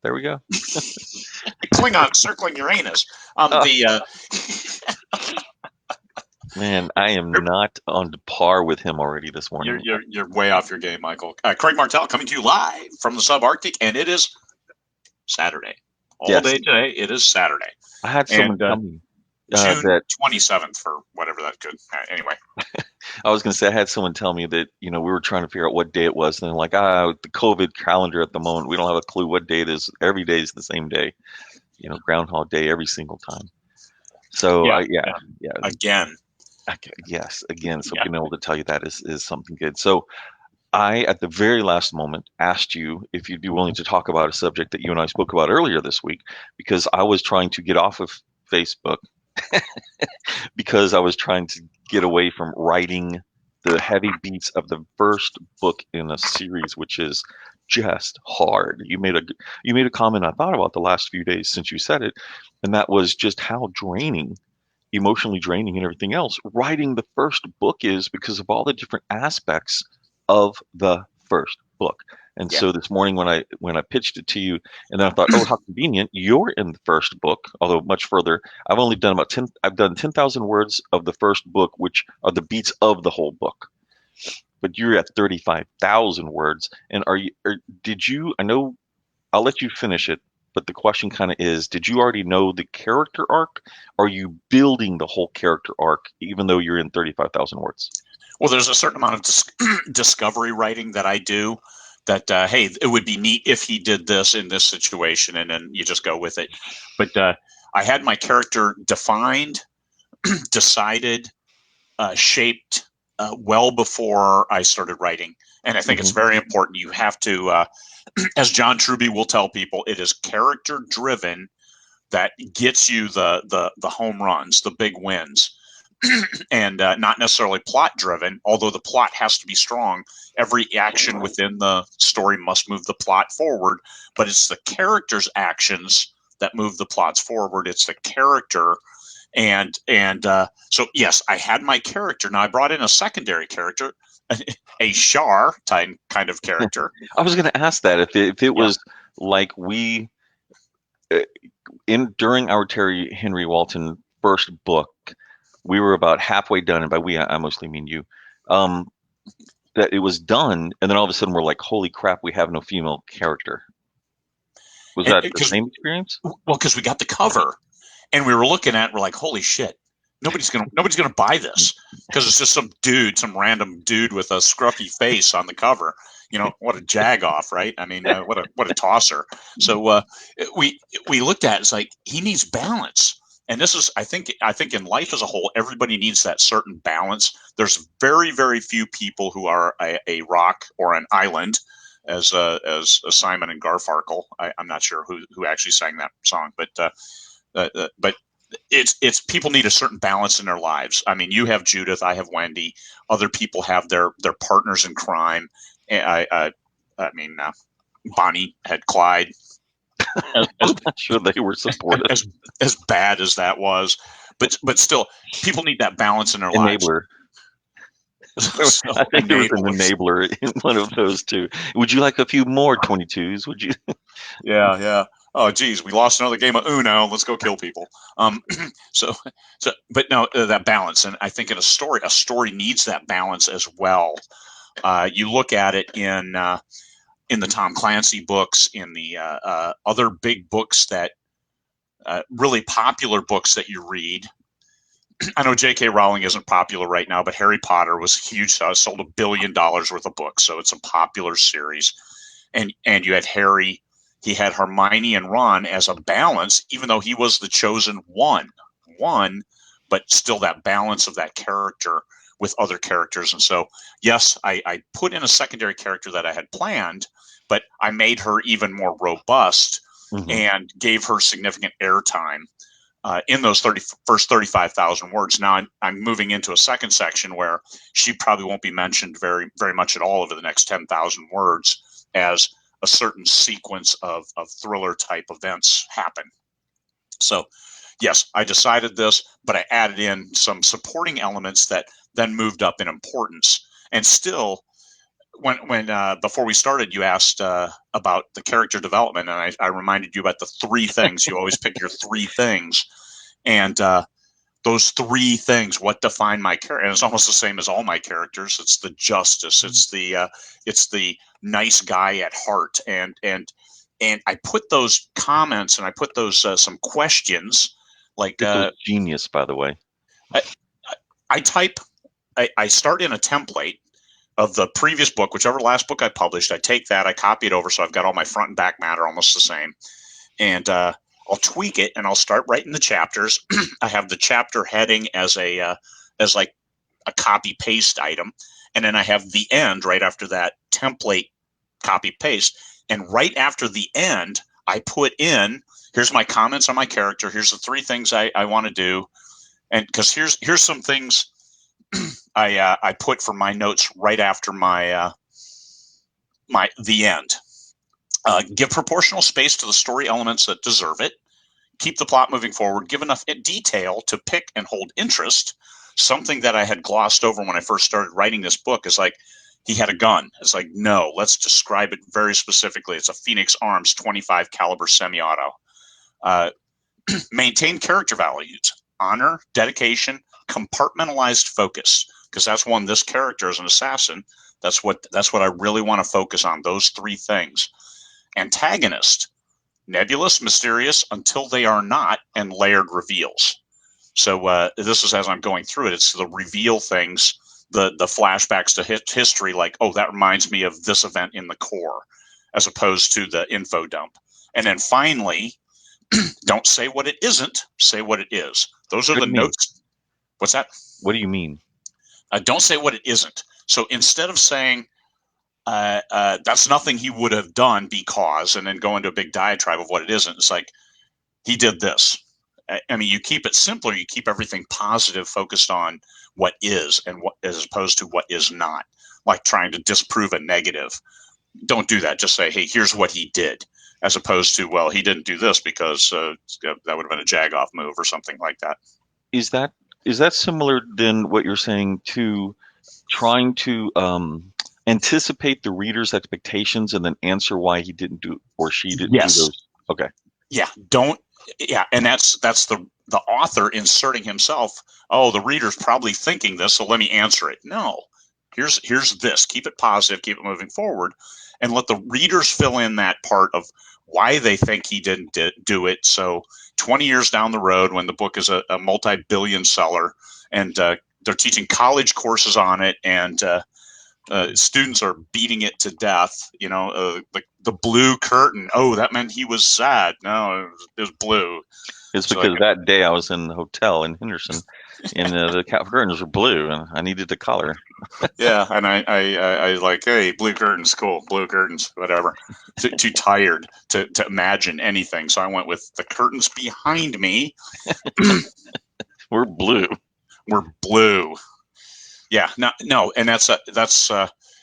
There we go. Klingon circling Uranus. Oh, The man, I am not on par with him already this you're, morning. you're you're way off your game, Michael. Craig Martelle coming to you live from the subarctic, and it is Saturday. All Yes, day today, it is Saturday, I had someone and tell me June that 27th for whatever that could. Anyway, I was going to say I had someone tell me that, we were trying to figure out what day it was, and they're like, the COVID calendar at the moment, we don't have a clue what day it is. Every day is the same day, Groundhog Day every single time. So, yeah, yeah, yeah. yeah, Again, yes, again, so yeah. being able to tell you that is something good. So, I, at the very last moment, asked you if you'd be willing to talk about a subject that you and I spoke about earlier this week, because I was trying to get off of Facebook because I was trying to get away from writing the heavy beats of the first book in a series, which is just hard. You made a comment I thought about the last few days since you said it, and that was just how draining, emotionally draining, and everything else writing the first book is because of all the different aspects of the first book. And Yeah. so this morning when I pitched it to you, and then I thought, oh, how convenient, you're in the first book, although much further. I've only done about 10. I've done 10,000 words of the first book, which are the beats of the whole book. But you're at 35,000 words, and did you? I know I'll let you finish it, but the question kind of is, did you already know the character arc? Are you building the whole character arc, even though you're in 35,000 words? Well, there's a certain amount of discovery writing that I do. That hey, it would be neat if he did this in this situation, and then you just go with it. But I had my character defined, decided, shaped well before I started writing. And I think it's Hmm. very important. You have to, as John Truby will tell people, it is character driven that gets you the home runs, the big wins, and not necessarily plot driven. Although the plot has to be strong, every action within the story must move the plot forward. But it's the character's actions that move the plots forward. It's the character and so yes, I had my character. Now I brought in a secondary character, a Shar kind of character. I was going to ask that if it Yeah, was like uh, in during our Terry Henry Walton first book, we were about halfway done, and by we I mostly mean you. Um, that it was done, and then all of a sudden we're like, "Holy crap, we have no female character." Was and that the because same experience? because we got the cover and we were looking at it, we're like, holy shit, nobody's gonna buy this because it's just some dude, some random dude with a scruffy face on the cover. What a jagoff, right? I mean, what a tosser. So we we looked at it, it's like he needs balance. And this is, I think in life as a whole, everybody needs that certain balance. There's very, very few people who are a rock or an island, as Simon and Garfunkel. I'm not sure who actually sang that song, but it's people need a certain balance in their lives. I mean, you have Judith, I have Wendy, other people have their partners in crime. I mean, Bonnie had Clyde. As, I'm as not sure they were supportive. as as bad as that was, but still, people need that balance in their lives. Enabler. So I think it was an enablers. enabler in one of those two. Would you like a few more 22s? Would you? Yeah, yeah. Oh, geez, we lost another game of Uno. Let's go kill people. Um, so, but no, that balance, and I think in a story needs that balance as well. You look at it in the Tom Clancy books, in the other big books that really popular books that you read. I know J.K. Rowling isn't popular right now, but Harry Potter was huge. Sold $1 billion worth of books, so it's a popular series. And you had Harry, he had Hermione and Ron as a balance, even though he was the chosen one, but still that balance of that character with other characters. And so, yes, I put in a secondary character that I had planned, but I made her even more robust Hmm. and gave her significant airtime in those first 35,000 words. Now I'm moving into a second section where she probably won't be mentioned very, very much at all over the next 10,000 words as a certain sequence of thriller type events happen. So, yes, I decided this, but I added in some supporting elements that then moved up in importance. And still, when before we started, you asked about the character development, and I reminded you about the three things. You always pick your three things, and those three things, what define my character? And it's almost the same as all my characters. It's the justice. It's the nice guy at heart, and I put those comments and I put those some questions like This was genius, by the way. I, I type. I start in a template of the previous book, whichever last book I published. I take that, I copy it over, so I've got all my front and back matter almost the same, and I'll tweak it and I'll start writing the chapters. I have the chapter heading as as like a copy paste item, and then I have the end right after that template copy paste, and right after the end, I put in here's my comments on my character. Here's the three things I want to do, and because here's some things I put for my notes right after my the end. Give proportional space to the story elements that deserve it. Keep the plot moving forward. Give enough detail to pick and hold interest. Something that I had glossed over when I first started writing this book is like, he had a gun. It's like, no, let's describe it very specifically. It's a Phoenix Arms 25 caliber semi-auto. Uh, Maintain character values, honor, dedication, compartmentalized focus, because that's one. This character is an assassin. That's what I really want to focus on. Those three things. Antagonist, nebulous, mysterious until they are not, and layered reveals. So this is as I'm going through it. It's the reveal things, the flashbacks to history, like, oh, that reminds me of this event in the core, as opposed to the info dump. And then finally, don't say what it isn't, say what it is. Those are What the do you mean? notes. What's that? What do you mean? Don't say what it isn't. So instead of saying, that's nothing he would have done because, and then go into a big diatribe of what it isn't, it's like, he did this. I mean, you keep it simpler. You keep everything positive, focused on what is, and what as opposed to what is not, like trying to disprove a negative. Don't do that. Just say, hey, here's what he did, as opposed to, well, he didn't do this because that would have been a jag-off move or something like that. Is that is that similar than what you're saying to trying to anticipate the reader's expectations and then answer why he didn't do or she didn't do Yes. those? Okay. Yeah. Don't. Yeah, and that's the author inserting himself. Oh, the reader's probably thinking this, so let me answer it. No, here's this. Keep it positive. Keep it moving forward, and let the readers fill in that part of why they think he didn't do it. So 20 years down the road, when the book is a multi-billion seller, and they're teaching college courses on it, and students are beating it to death. The blue curtain. Oh, that meant he was sad. No, it was blue. It's So like, because that day I was in the hotel in Henderson and the curtains were blue and I needed the color. yeah, and I like, hey, blue curtains, cool, blue curtains, whatever. Too tired to imagine anything, so I went with the curtains behind me We're blue. were blue. Yeah, no, and that's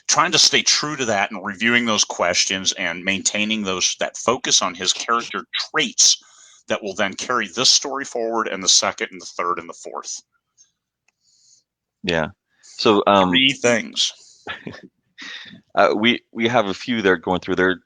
trying to stay true to that and reviewing those questions and maintaining that focus on his character traits that will then carry this story forward and the second and the third and the fourth. Yeah. So Three things. we have a few that are going through there.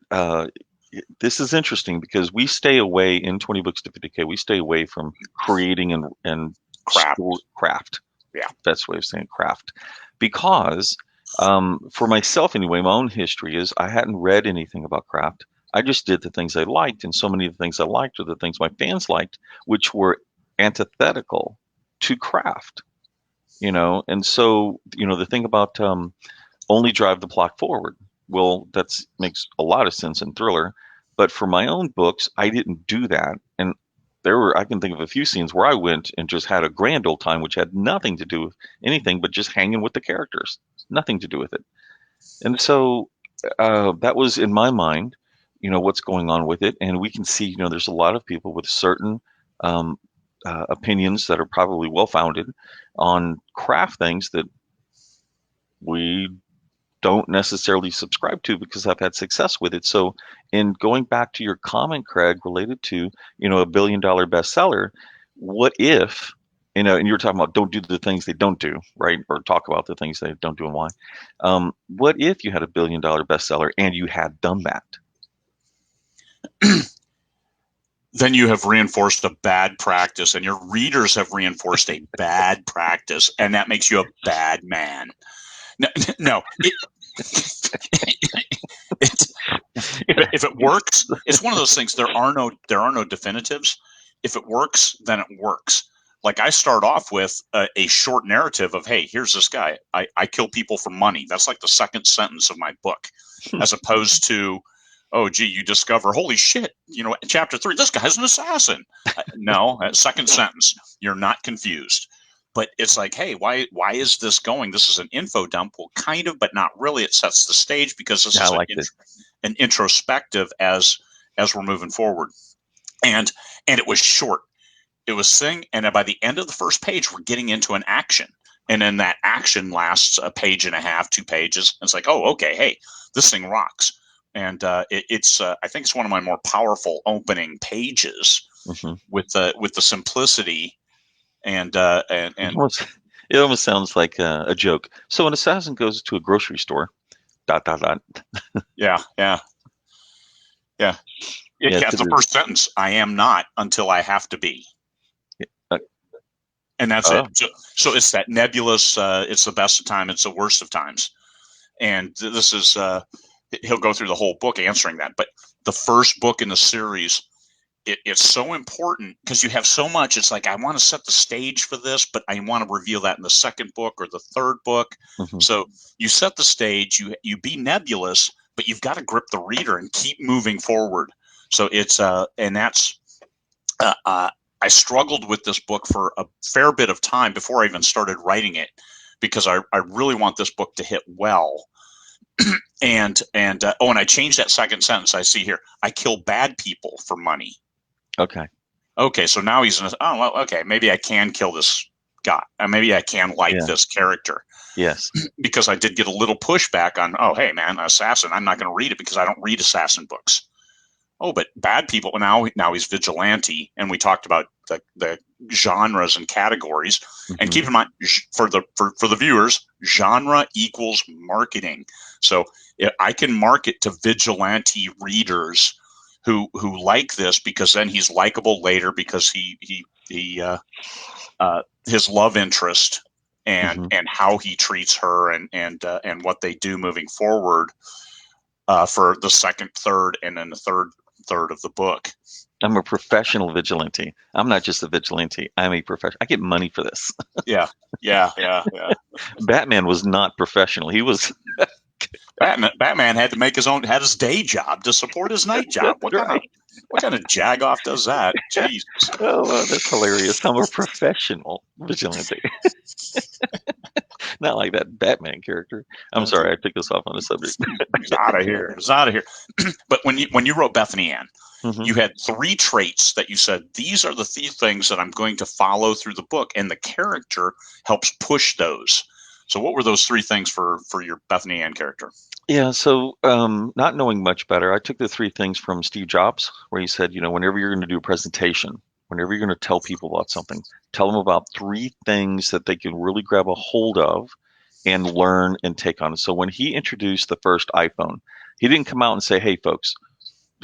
This is interesting because we stay away in 20 Books to 50K. We stay away from creating and Craft. craft. Yeah. Best way of saying craft. Because for myself anyway, my own history is I hadn't read anything about craft. I just did the things I liked, and so many of the things I liked are the things my fans liked, which were antithetical to craft. And so the thing about only drive the plot forward. Well, that makes a lot of sense in thriller, but for my own books, I didn't do that. And I can think of a few scenes where I went and just had a grand old time, which had nothing to do with anything but just hanging with the characters, nothing to do with it. And so that was in my mind, what's going on with it. And we can see, there's a lot of people with certain um, opinions that are probably well founded on craft things that we don't necessarily subscribe to because I've had success with it. So in going back to your comment, Craig, related to, $1 billion bestseller, what if and you were talking about don't do the things they don't do, right? Or talk about the things they don't do and why. What if you had a billion-dollar bestseller and you had done that? Then you have reinforced a bad practice, and your readers have reinforced a bad practice, and that makes you a bad man. No, no if it works, it's one of those things. There are no definitives. If it works, then it works. Like I start off with a short narrative of, hey, here's this guy. I kill people for money. That's like the second sentence of my book, as opposed to, oh, gee, you discover, holy shit, in chapter 3, this guy's an assassin. No, second sentence. You're not confused. But it's like, hey, why is this going? This is an info dump. Well, kind of, but not really. It sets the stage because this Yeah, I is like this. an introspective as we're moving forward. And it was short. It was thing, and by the end of the first page, we're getting into an action, and then that action lasts a page and a half, 2 pages. And it's like, oh, okay, hey, this thing rocks. And it's I think it's one of my more powerful opening pages Hmm. with the simplicity and It almost sounds like a joke. So an assassin goes to a grocery store. Dot dot dot. yeah, yeah, yeah. Yeah, Yeah, to it's the the. first sentence. I am not until I have to be. Uh, And that's it. oh, So it's that nebulous. It's the best of times. It's the worst of times. And this is he'll go through the whole book answering that. But the first book in the series, it's so important because you have so much. It's like I want to set the stage for this, but I want to reveal that in the second book or the third book. hmm. So you set the stage. You be nebulous, but you've got to grip the reader and keep moving forward. So it's and that's I struggled with this book for a fair bit of time before I even started writing it because I really want this book to hit well. And I changed that second sentence. I see here, I kill bad people for money. Okay. Okay, so now he's oh well, okay, maybe I can kill this guy. Maybe I can like Yeah. this character Yes. because I did get a little pushback on. Oh, hey man, assassin. I'm not going to read it because I don't read assassin books. Oh, but bad people. Now he's vigilante, and we talked about the genres and categories. And Hmm. keep in mind, for the viewers, genre equals marketing. So I can market to vigilante readers who like this because then he's likable later because his love interest Hmm. and how he treats her and what they do moving forward for the second, third, and then the third of the book. I'm a professional vigilante. I'm not just a vigilante. I'm a professional. I get money for this. Yeah, yeah, yeah, yeah. Batman was not professional. He was. Batman had to make had his day job to support his night job. That's right. What kind of jagoff does that? Jesus. Oh, that's hilarious. I'm a professional vigilante. Not like that Batman character. I'm sorry, I took us off on the subject. He's out of here. He's out of here. But when you wrote Bethany Ann, Hmm. you had 3 traits that you said these are the things that I'm going to follow through the book, and the character helps push those. So, what were those 3 things for your Bethany Ann character? Yeah, so not knowing much better, I took the three things from Steve Jobs, where he said, whenever you're going to do a presentation, whenever you're going to tell people about something, tell them about three things that they can really grab a hold of and learn and take on. So when he introduced the first iPhone, he didn't come out and say, hey, folks,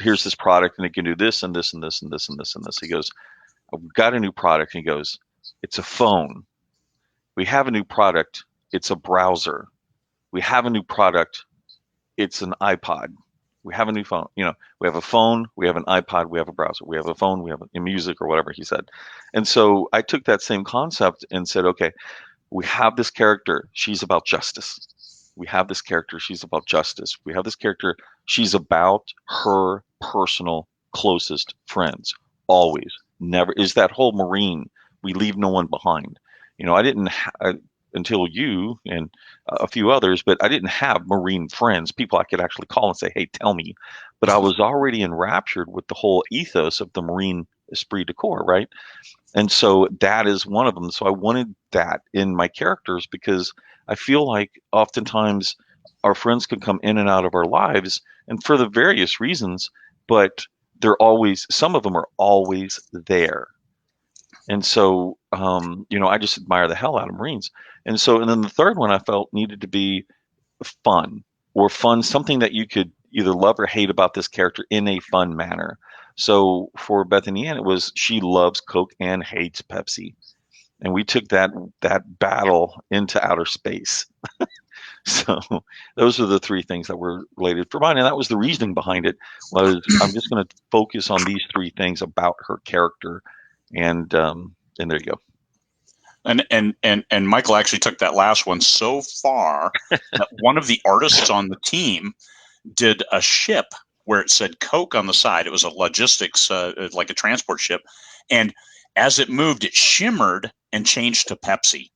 here's this product and it can do this and this and this and this and this and this. He goes, I've got a new product. And he goes, it's a phone. We have a new product. It's a browser. We have a new product. It's an iPod. We have a new phone. We have a phone, we have an iPod, we have a browser. We have a phone, we have a music or whatever he said. And so I took that same concept and said, okay, we have this character. She's about justice. We have this character. She's about justice. We have this character. She's about her personal closest friends. Always. Never is that whole Marine. We leave no one behind. I didn't until you and a few others, but I didn't have Marine friends, people I could actually call and say, hey, tell me. But I was already enraptured with the whole ethos of the Marine esprit de corps, right? And so that is one of them. So I wanted that in my characters because I feel like oftentimes our friends can come in and out of our lives and for the various reasons, but some of them are always there. And so, I just admire the hell out of Marines. And then the third one I felt needed to be fun something that you could either love or hate about this character in a fun manner. So for Bethany Ann, it was she loves Coke and hates Pepsi. And we took that battle into outer space. So those are the three things that were related for mine. And that was the reasoning behind it was I'm just going to focus on these three things about her character. And there you go. And Michael actually took that last one so far that one of the artists on the team did a ship where it said Coke on the side. It was a logistics, like a transport ship, and as it moved, it shimmered and changed to Pepsi.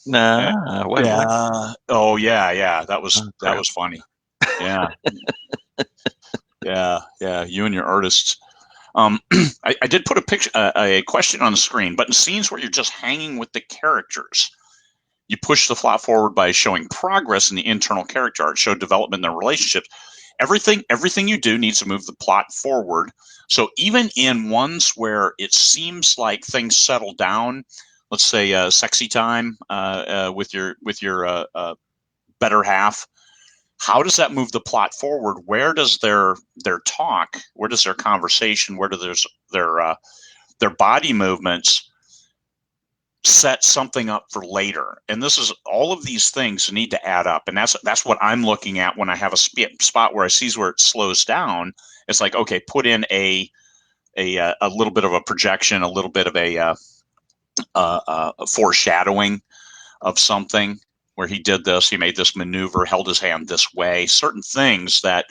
Nah, what? Yeah. Oh yeah, yeah. That was Oh, that crap. was funny. Yeah, yeah, yeah. You and your artists. I did put a picture, a question on the screen, but in scenes where you're just hanging with the characters, you push the plot forward by showing progress in the internal character art, show development in their relationships. Everything you do needs to move the plot forward. So even in ones where it seems like things settle down, let's say sexy time with your better half, how does that move the plot forward? Where does their talk, where does their conversation, where do their body movements set something up for later? And this is all of these things need to add up, and that's what I'm looking at when I have a spot where I see where it slows down. It's like, okay, put in a little bit of a projection, a little bit of a foreshadowing of something where he did this, he made this maneuver, held his hand this way, certain things that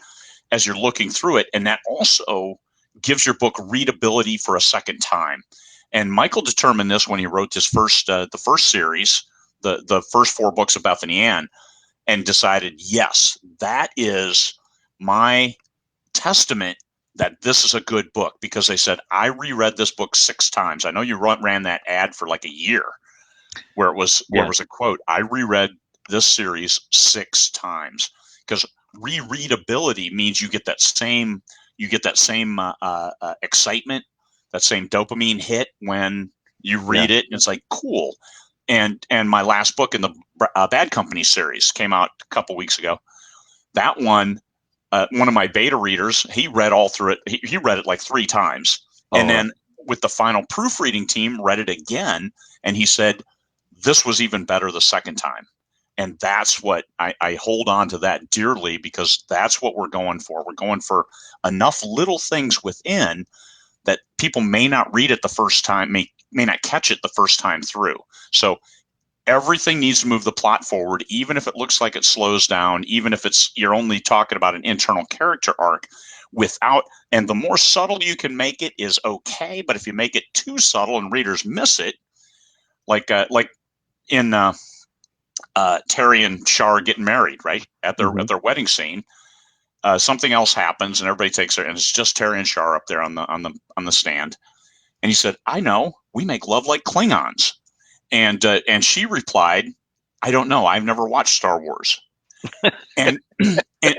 as you're looking through it, and that also gives your book readability for a second time. And Michael determined this when he wrote his the first series, the first four books of Bethany Ann, and decided, yes, that is my testament that this is a good book, because they said, I reread this book 6 times. I know you ran that ad for like a year where it Yeah, was a quote. I reread this series 6 times because rereadability means you get that same excitement, that same dopamine hit when you yeah. read it, and it's like cool. And my last book in the Bad Company series came out a couple weeks ago. That one of my beta readers, he read all through it. He read it like 3 times, and Oh, then with the final proofreading team, read it again, and he said this was even better the second time. And that's what I hold on to that dearly, because that's what we're going for. We're going for enough little things within that people may not read it the first time, may not catch it the first time through. So everything needs to move the plot forward, even if it looks like it slows down, even if you're only talking about an internal character arc without, and the more subtle you can make it is okay, but if you make it too subtle and readers miss it, like in Terry and Shar getting married, right at their hmm wedding scene, something else happens and everybody takes her, and it's just Terry and Shar up there on the stand, and he said, "I know, we make love like Klingons." And she replied, "I don't know. I've never watched Star Wars." And and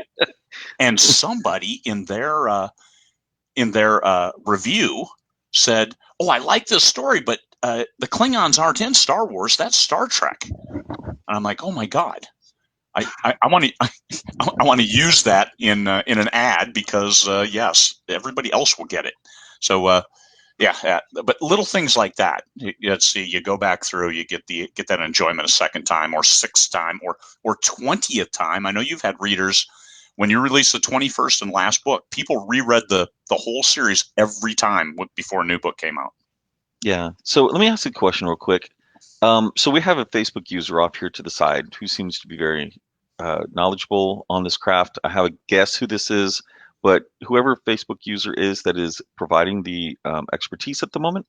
and somebody in their review said, "Oh, I like this story, but the Klingons aren't in Star Wars. That's Star Trek." And I'm like, "Oh my god." I want to I want to use that in an ad, because yes, everybody else will get it. So yeah, but little things like that. Let's see, you go back through, you get that enjoyment a second time, or sixth time, or 20th time. I know you've had readers when you release the 21st and last book, people reread the whole series every time before a new book came out. Yeah. So let me ask you a question real quick. So we have a Facebook user off here to the side who seems to be very knowledgeable on this craft. I have a guess who this is, but whoever Facebook user is that is providing the expertise at the moment,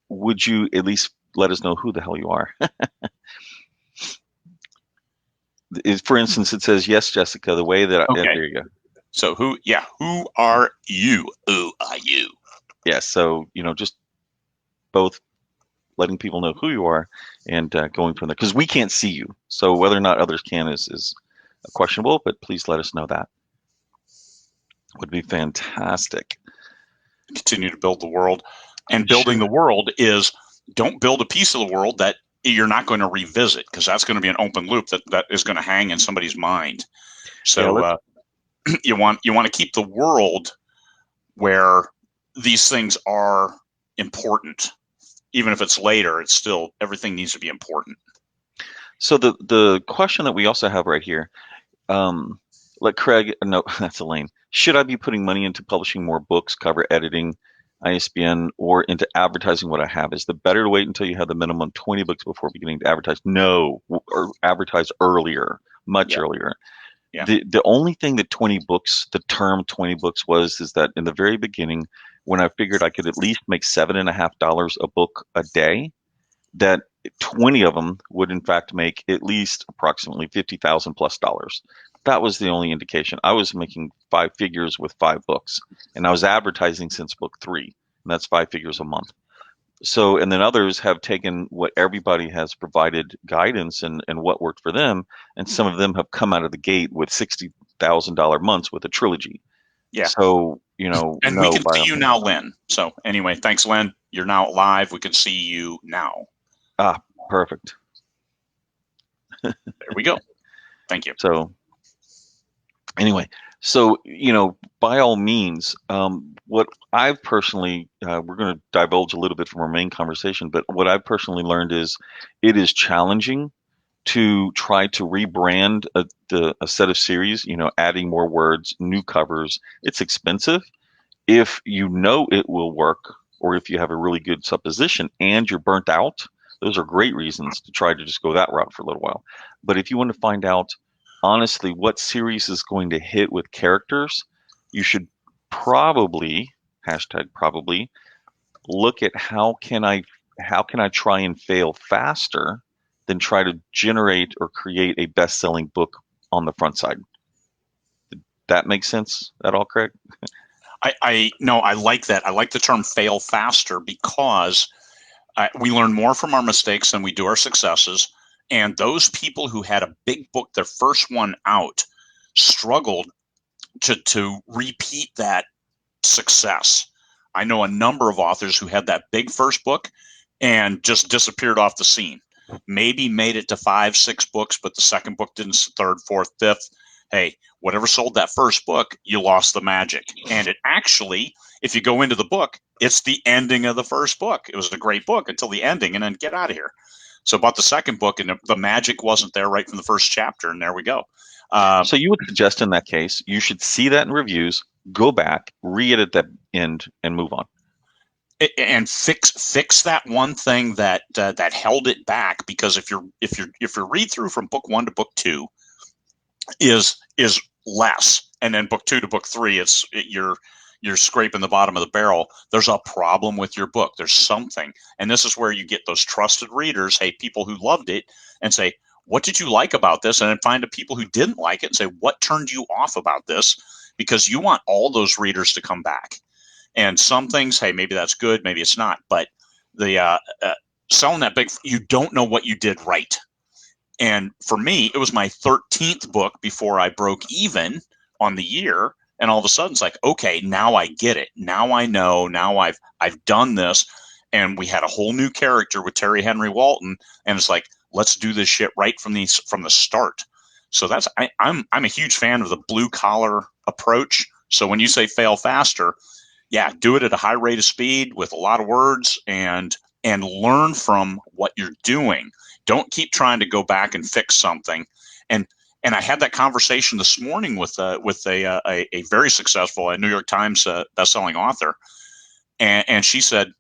would you at least let us know who the hell you are? For instance, it says, yes, Jessica, the way that Okay. there you go. So who are you? Who are you? Yeah. So, just both letting people know who you are and going from there because we can't see you. So whether or not others can is questionable, but please let us know that. Would be fantastic. Continue to build the world. And building Sure. the world is don't build a piece of the world that you're not going to revisit, because that's going to be an open loop that is going to hang in somebody's mind. Yeah, So you want to keep the world where these things are important. Even if it's later, it's still, everything needs to be important. so the question that we also have right here, um, let Craig, no, that's Elaine. Should I be putting money into publishing more books, cover editing, ISBN, or into advertising what I have? Is the better to wait until you have the minimum 20 books before beginning to advertise? No, or advertise earlier, much Yeah, earlier. yeah, The only thing that 20 books, the term 20 books was, is that in the very beginning, when I figured I could at least make $7.50 a book a day, that 20 of them would in fact make at least approximately 50,000 plus dollars. That was the only indication. I was making five figures with five books, and I was advertising since book three, and that's five figures a month. So, and then others have taken what everybody has provided guidance and what worked for them, and some of them have come out of the gate with $60,000 months with a trilogy. yeah. So, And we no, can see you now, Lynn. So anyway, thanks, Lynn. You're now live. We can see you now. ah, perfect. There we go. Thank you. So anyway, so by all means, what I've personally, we're going to divulge a little bit from our main conversation, but what I've personally learned is it is challenging to try to rebrand a set of series, adding more words, new covers. It's expensive. If you know it will work, or if you have a really good supposition and you're burnt out, those are great reasons to try to just go that route for a little while. But if you want to find out honestly what series is going to hit with characters, you should probably, hashtag probably, look at how can I try and fail faster than try to generate or create a best-selling book on the front side. That makes sense at all, Craig? I no, I like that. I like the term fail faster, because we learn more from our mistakes than we do our successes. And those people who had a big book, their first one out, struggled to repeat that success. I know a number of authors who had that big first book and just disappeared off the scene. Maybe made it to 5, 6 books, but the second book didn't, third, fourth, fifth. Hey, whatever sold that first book, you lost the magic. And it actually, if you go into the book, it's the ending of the first book. It was a great book until the ending, and then get out of here. So about the second book, and the magic wasn't there right from the first chapter, and there we go. So you would suggest in that case, you should see that in reviews, go back, re-edit that end, and move on. And fix that one thing that held it back, because if your read through from book 1 to book 2 is less, and then book 2 to book 3 you're scraping the bottom of the barrel, there's a problem with your book. There's something. And this is where you get those trusted readers, hey, people who loved it, and say, what did you like about this? And then find the people who didn't like it and say, what turned you off about this? Because you want all those readers to come back. And some things, hey, maybe that's good, maybe it's not. But the selling that big, you don't know what you did right. And for me, it was my 13th book before I broke even on the year. And all of a sudden, it's like, okay, now I get it. Now I know. Now I've done this. And we had a whole new character with Terry Henry Walton, and it's like, let's do this shit right from the start. So that's I'm a huge fan of the blue collar approach. So when you say fail faster, yeah, do it at a high rate of speed with a lot of words, and learn from what you're doing. Don't keep trying to go back and fix something. And I had that conversation this morning with a very successful New York Times bestselling author, and she said,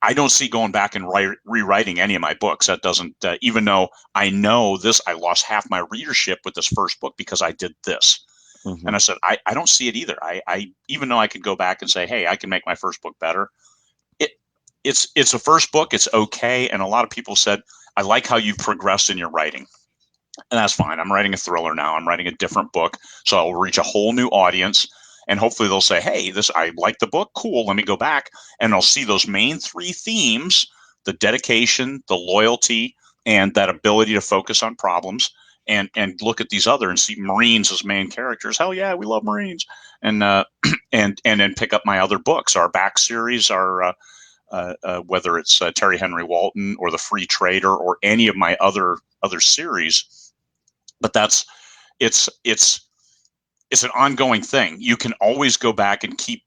I don't see going back and rewriting any of my books. That doesn't, even though I know this, I lost half my readership with this first book because I did this. Mm-hmm. And I said, I don't see it either. I even though I could go back and say, hey, I can make my first book better. It's a first book. It's okay. And a lot of people said, I like how you've progressed in your writing. And that's fine. I'm writing a thriller now. I'm writing a different book. So I'll reach a whole new audience. And hopefully they'll say, hey, I like the book. Cool. Let me go back. And I'll see those main 3 themes: the dedication, the loyalty, and that ability to focus on problems. And look at these other and see Marines as main characters. Hell yeah, we love Marines. And and then pick up my other books, our back series, our whether it's Terry Henry Walton or The Free Trader or any of my other series. But it's an ongoing thing. You can always go back and keep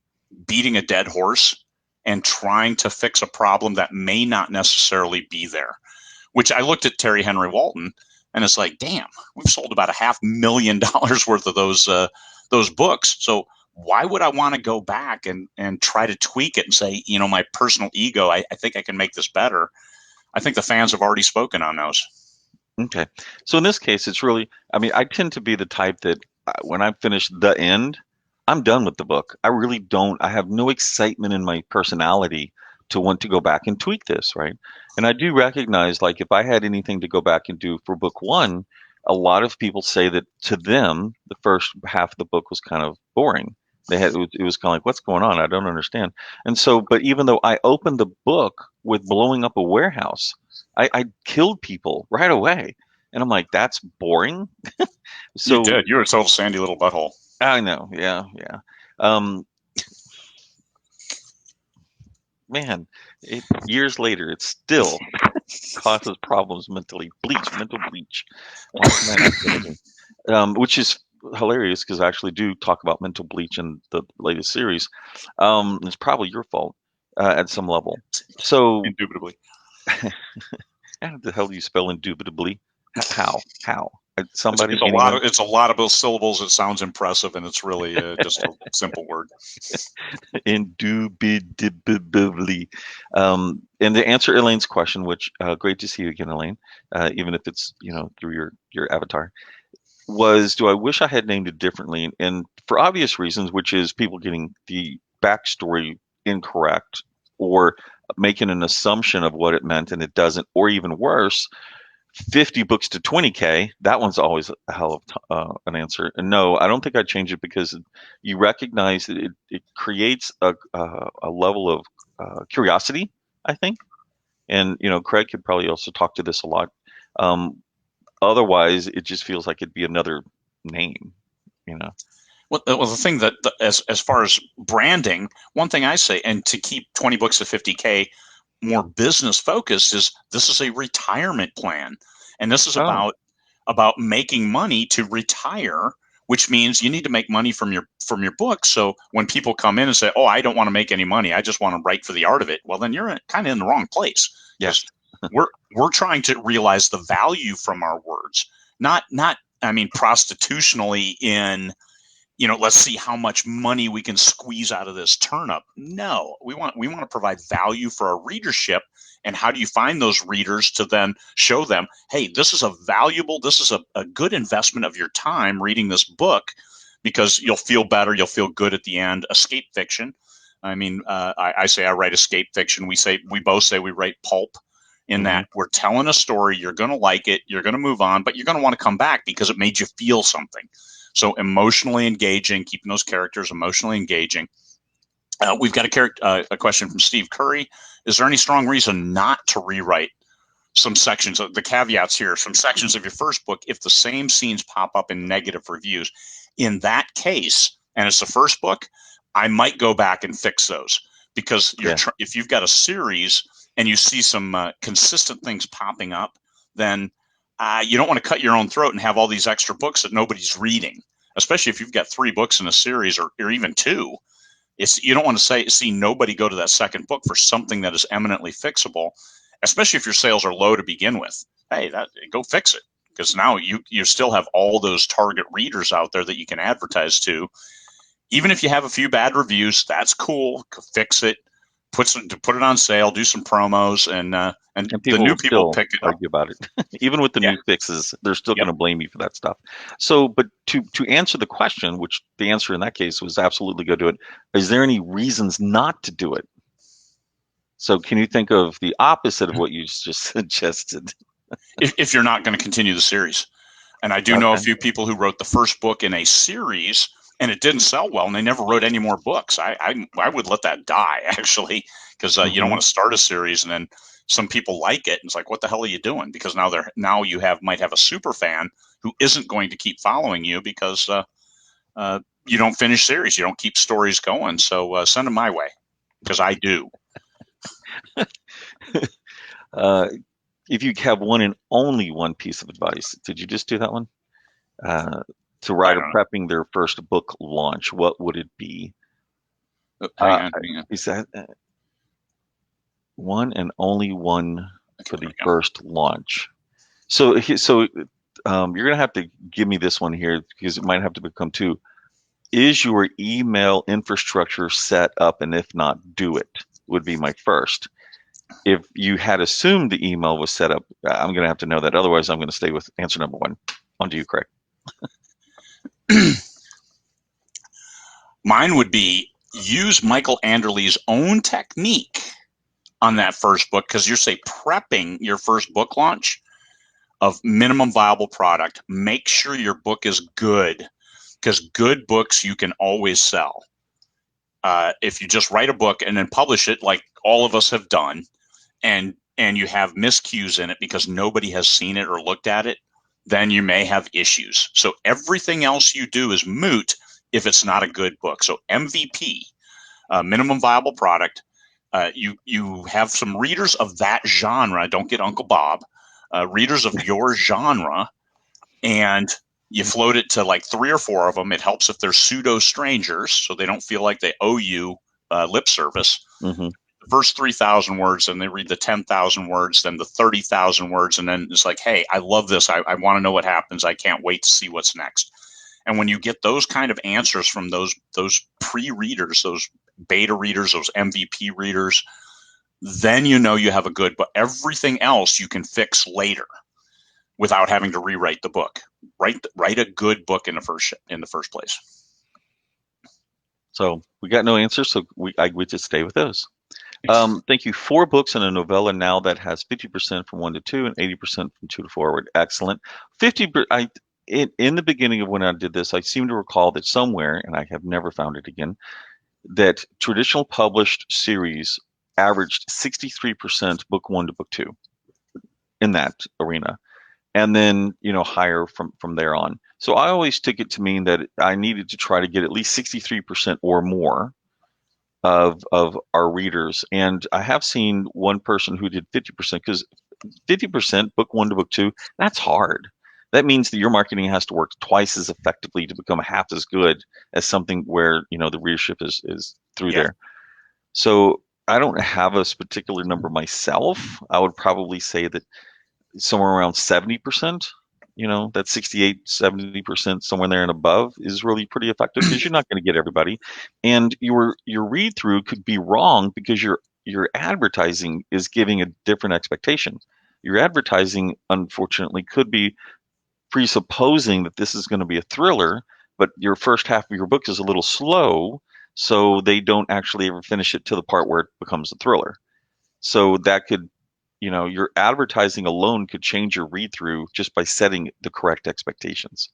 beating a dead horse and trying to fix a problem that may not necessarily be there. Which I looked at Terry Henry Walton, and it's like, damn, we've sold about $500,000 worth of those books. So why would I want to go back and try to tweak it and say, my personal ego, I think I can make this better? I think the fans have already spoken on those. Okay. So in this case, it's really, I mean, I tend to be the type that when I finish the end, I'm done with the book. I really don't, I have no excitement in my personality to want to go back and tweak this, right? And I do recognize, like, if I had anything to go back and do for book one, a lot of people say that to them, the first half of the book was kind of boring. It was kind of like, what's going on? I don't understand. And so, but even though I opened the book with blowing up a warehouse, I killed people right away. And I'm like, that's boring. You So did. You're a total sandy little butthole. I know. Yeah. Yeah. Um, man, years later, it still causes problems mentally. Mental bleach. Why can I not get it? Which is hilarious because I actually do talk about mental bleach in the latest series. It's probably your fault at some level. So, Indubitably. how the hell do you spell indubitably? How? How? It's, Somebody, it's a lot anyone? of it's a lot of those syllables. It sounds impressive, and it's really just a simple word. Indubitably. And to answer Elaine's question, which great to see you again, Elaine, even if it's through your avatar, was do I wish I had named it differently? And for obvious reasons, which is people getting the backstory incorrect or making an assumption of what it meant and it doesn't, or even worse, 50 books to 20K, that one's always a hell of an answer. And no, I don't think I'd change it because you recognize that it creates a level of curiosity, I think. And, Craig could probably also talk to this a lot. Um, Otherwise, it just feels like it'd be another name, you know? Well, the thing that as far as branding, one thing I say, and to keep 20 books to 50K more business focused, is this is a retirement plan, and this is Oh, about making money to retire, which means you need to make money from your book. So when people come in and say, "Oh, I don't want to make any money, I just want to write for the art of it," well, then you're kind of in the wrong place, because yes. we're trying to realize the value from our words, not I mean prostitutionally in, let's see how much money we can squeeze out of this turnip. No, we want to provide value for our readership. And how do you find those readers to then show them, hey, this is a good investment of your time reading this book, because you'll feel better, you'll feel good at the end. Escape fiction. I mean, I say I write escape fiction. We both say we write pulp. In Hmm. that we're telling a story, you're going to like it, you're going to move on, but you're going to want to come back because it made you feel something. So emotionally engaging, keeping those characters emotionally engaging. We've got a question from Steve Curry. Is there any strong reason not to rewrite some sections of the caveats here, some sections of your first book, if the same scenes pop up in negative reviews? In that case, and it's the first book, I might go back and fix those, because Yeah. if you've got a series and you see some consistent things popping up, then you don't want to cut your own throat and have all these extra books that nobody's reading, especially if you've got 3 books in a series, or even 2. You don't want to see nobody go to that second book for something that is eminently fixable, especially if your sales are low to begin with. Hey, go fix it, because now you still have all those target readers out there that you can advertise to. Even if you have a few bad reviews, that's cool. Fix it, put it on sale, do some promos, and And the people new will people still pick it up. argue about it. Even with the Yeah. new fixes, they're still Yep. going to blame you for that stuff. So, but to answer the question, which the answer in that case was absolutely go do it. Is there any reasons not to do it? So, can you think of the opposite of what you just suggested? If you're not going to continue the series. And I do know a Okay. few people who wrote the first book in a series and it didn't sell well, and they never wrote any more books. I would let that die, actually, because you don't Hmm. want to start a series and then some people like it and it's like, what the hell are you doing? Because now you might have a super fan who isn't going to keep following you because you don't finish series, you don't keep stories going. So send them my way, because I do. Uh, if you have one and only one piece of advice, did you just do that one? Uh, to I writer don't prepping their first book launch, what would it be? know. Uh, Hang on. is that one and only one Okay, for there the we go. first launch? So you're gonna have to give me this one here because it might have to become two. Is your email infrastructure set up? And if not, do it, would be my first. If you had assumed the email was set up, I'm going to have to know that. Otherwise, I'm going to stay with answer number one. On to you, Craig. Mine would be use Michael Anderle's own technique on that first book because you're say prepping your first book launch of minimum viable product. Make sure your book is good because good books you can always sell. If you just write a book and then publish it, like all of us have done, and you have miscues in it because nobody has seen it or looked at it, then you may have issues. So everything else you do is moot if it's not a good book. So MVP, minimum viable product. You have some readers of that genre. Don't get Uncle Bob. Readers of your genre, and you float it to like 3 or 4 of them. It helps if they're pseudo strangers, so they don't feel like they owe you lip service. Mm-hmm. The first 3,000 words, and they read the 10,000 words, then the 30,000 words, and then it's like, hey, I love this. I want to know what happens. I can't wait to see what's next. And when you get those kind of answers from those pre-readers, those beta readers, those MVP readers, then you know you have a good. But everything else you can fix later without having to rewrite the book. Write a good book in the first place. So we got no answers, so we just stay with those. Thank you. 4 books and a novella now that has 50% from 1 to 2 and 80% from 2 to forward. Excellent. 50. In the beginning of when I did this, I seem to recall that somewhere, and I have never found it again, that traditional published series averaged 63% book 1 to book 2 in that arena, and then higher from there on. So I always took it to mean that I needed to try to get at least 63% or more of our readers. And I have seen one person who did 50%, because 50% book 1 to book 2, that's hard. That means that your marketing has to work twice as effectively to become half as good as something where the readership is through Yeah. there. So I don't have a particular number myself. I would probably say that somewhere around 70%, that 68, 70%, somewhere there and above is really pretty effective because you're not going to get everybody. And your read through could be wrong because your advertising is giving a different expectation. Your advertising, unfortunately, could be presupposing that this is going to be a thriller, but your first half of your book is a little slow, so they don't actually ever finish it to the part where it becomes a thriller. So that could, your advertising alone could change your read through just by setting the correct expectations.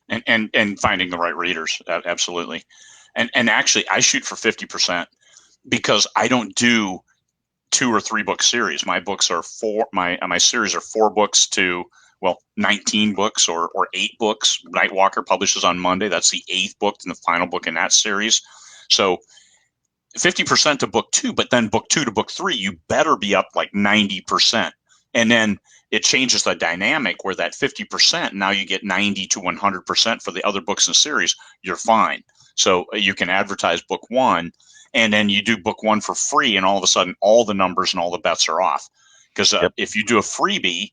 And finding the right readers. Absolutely. And actually, I shoot for 50% because I don't do 2 or 3 book series. My books are my series are 4 books to 19 books or 8 books. Nightwalker publishes on Monday. That's the 8th book and the final book in that series. So 50% to book 2, but then book 2 to book 3, you better be up like 90%. And then it changes the dynamic where that 50%, now you get 90 to 100% for the other books in the series. You're fine. So you can advertise book 1, and then you do book 1 for free, and all of a sudden all the numbers and all the bets are off. Because Yep. if you do a freebie,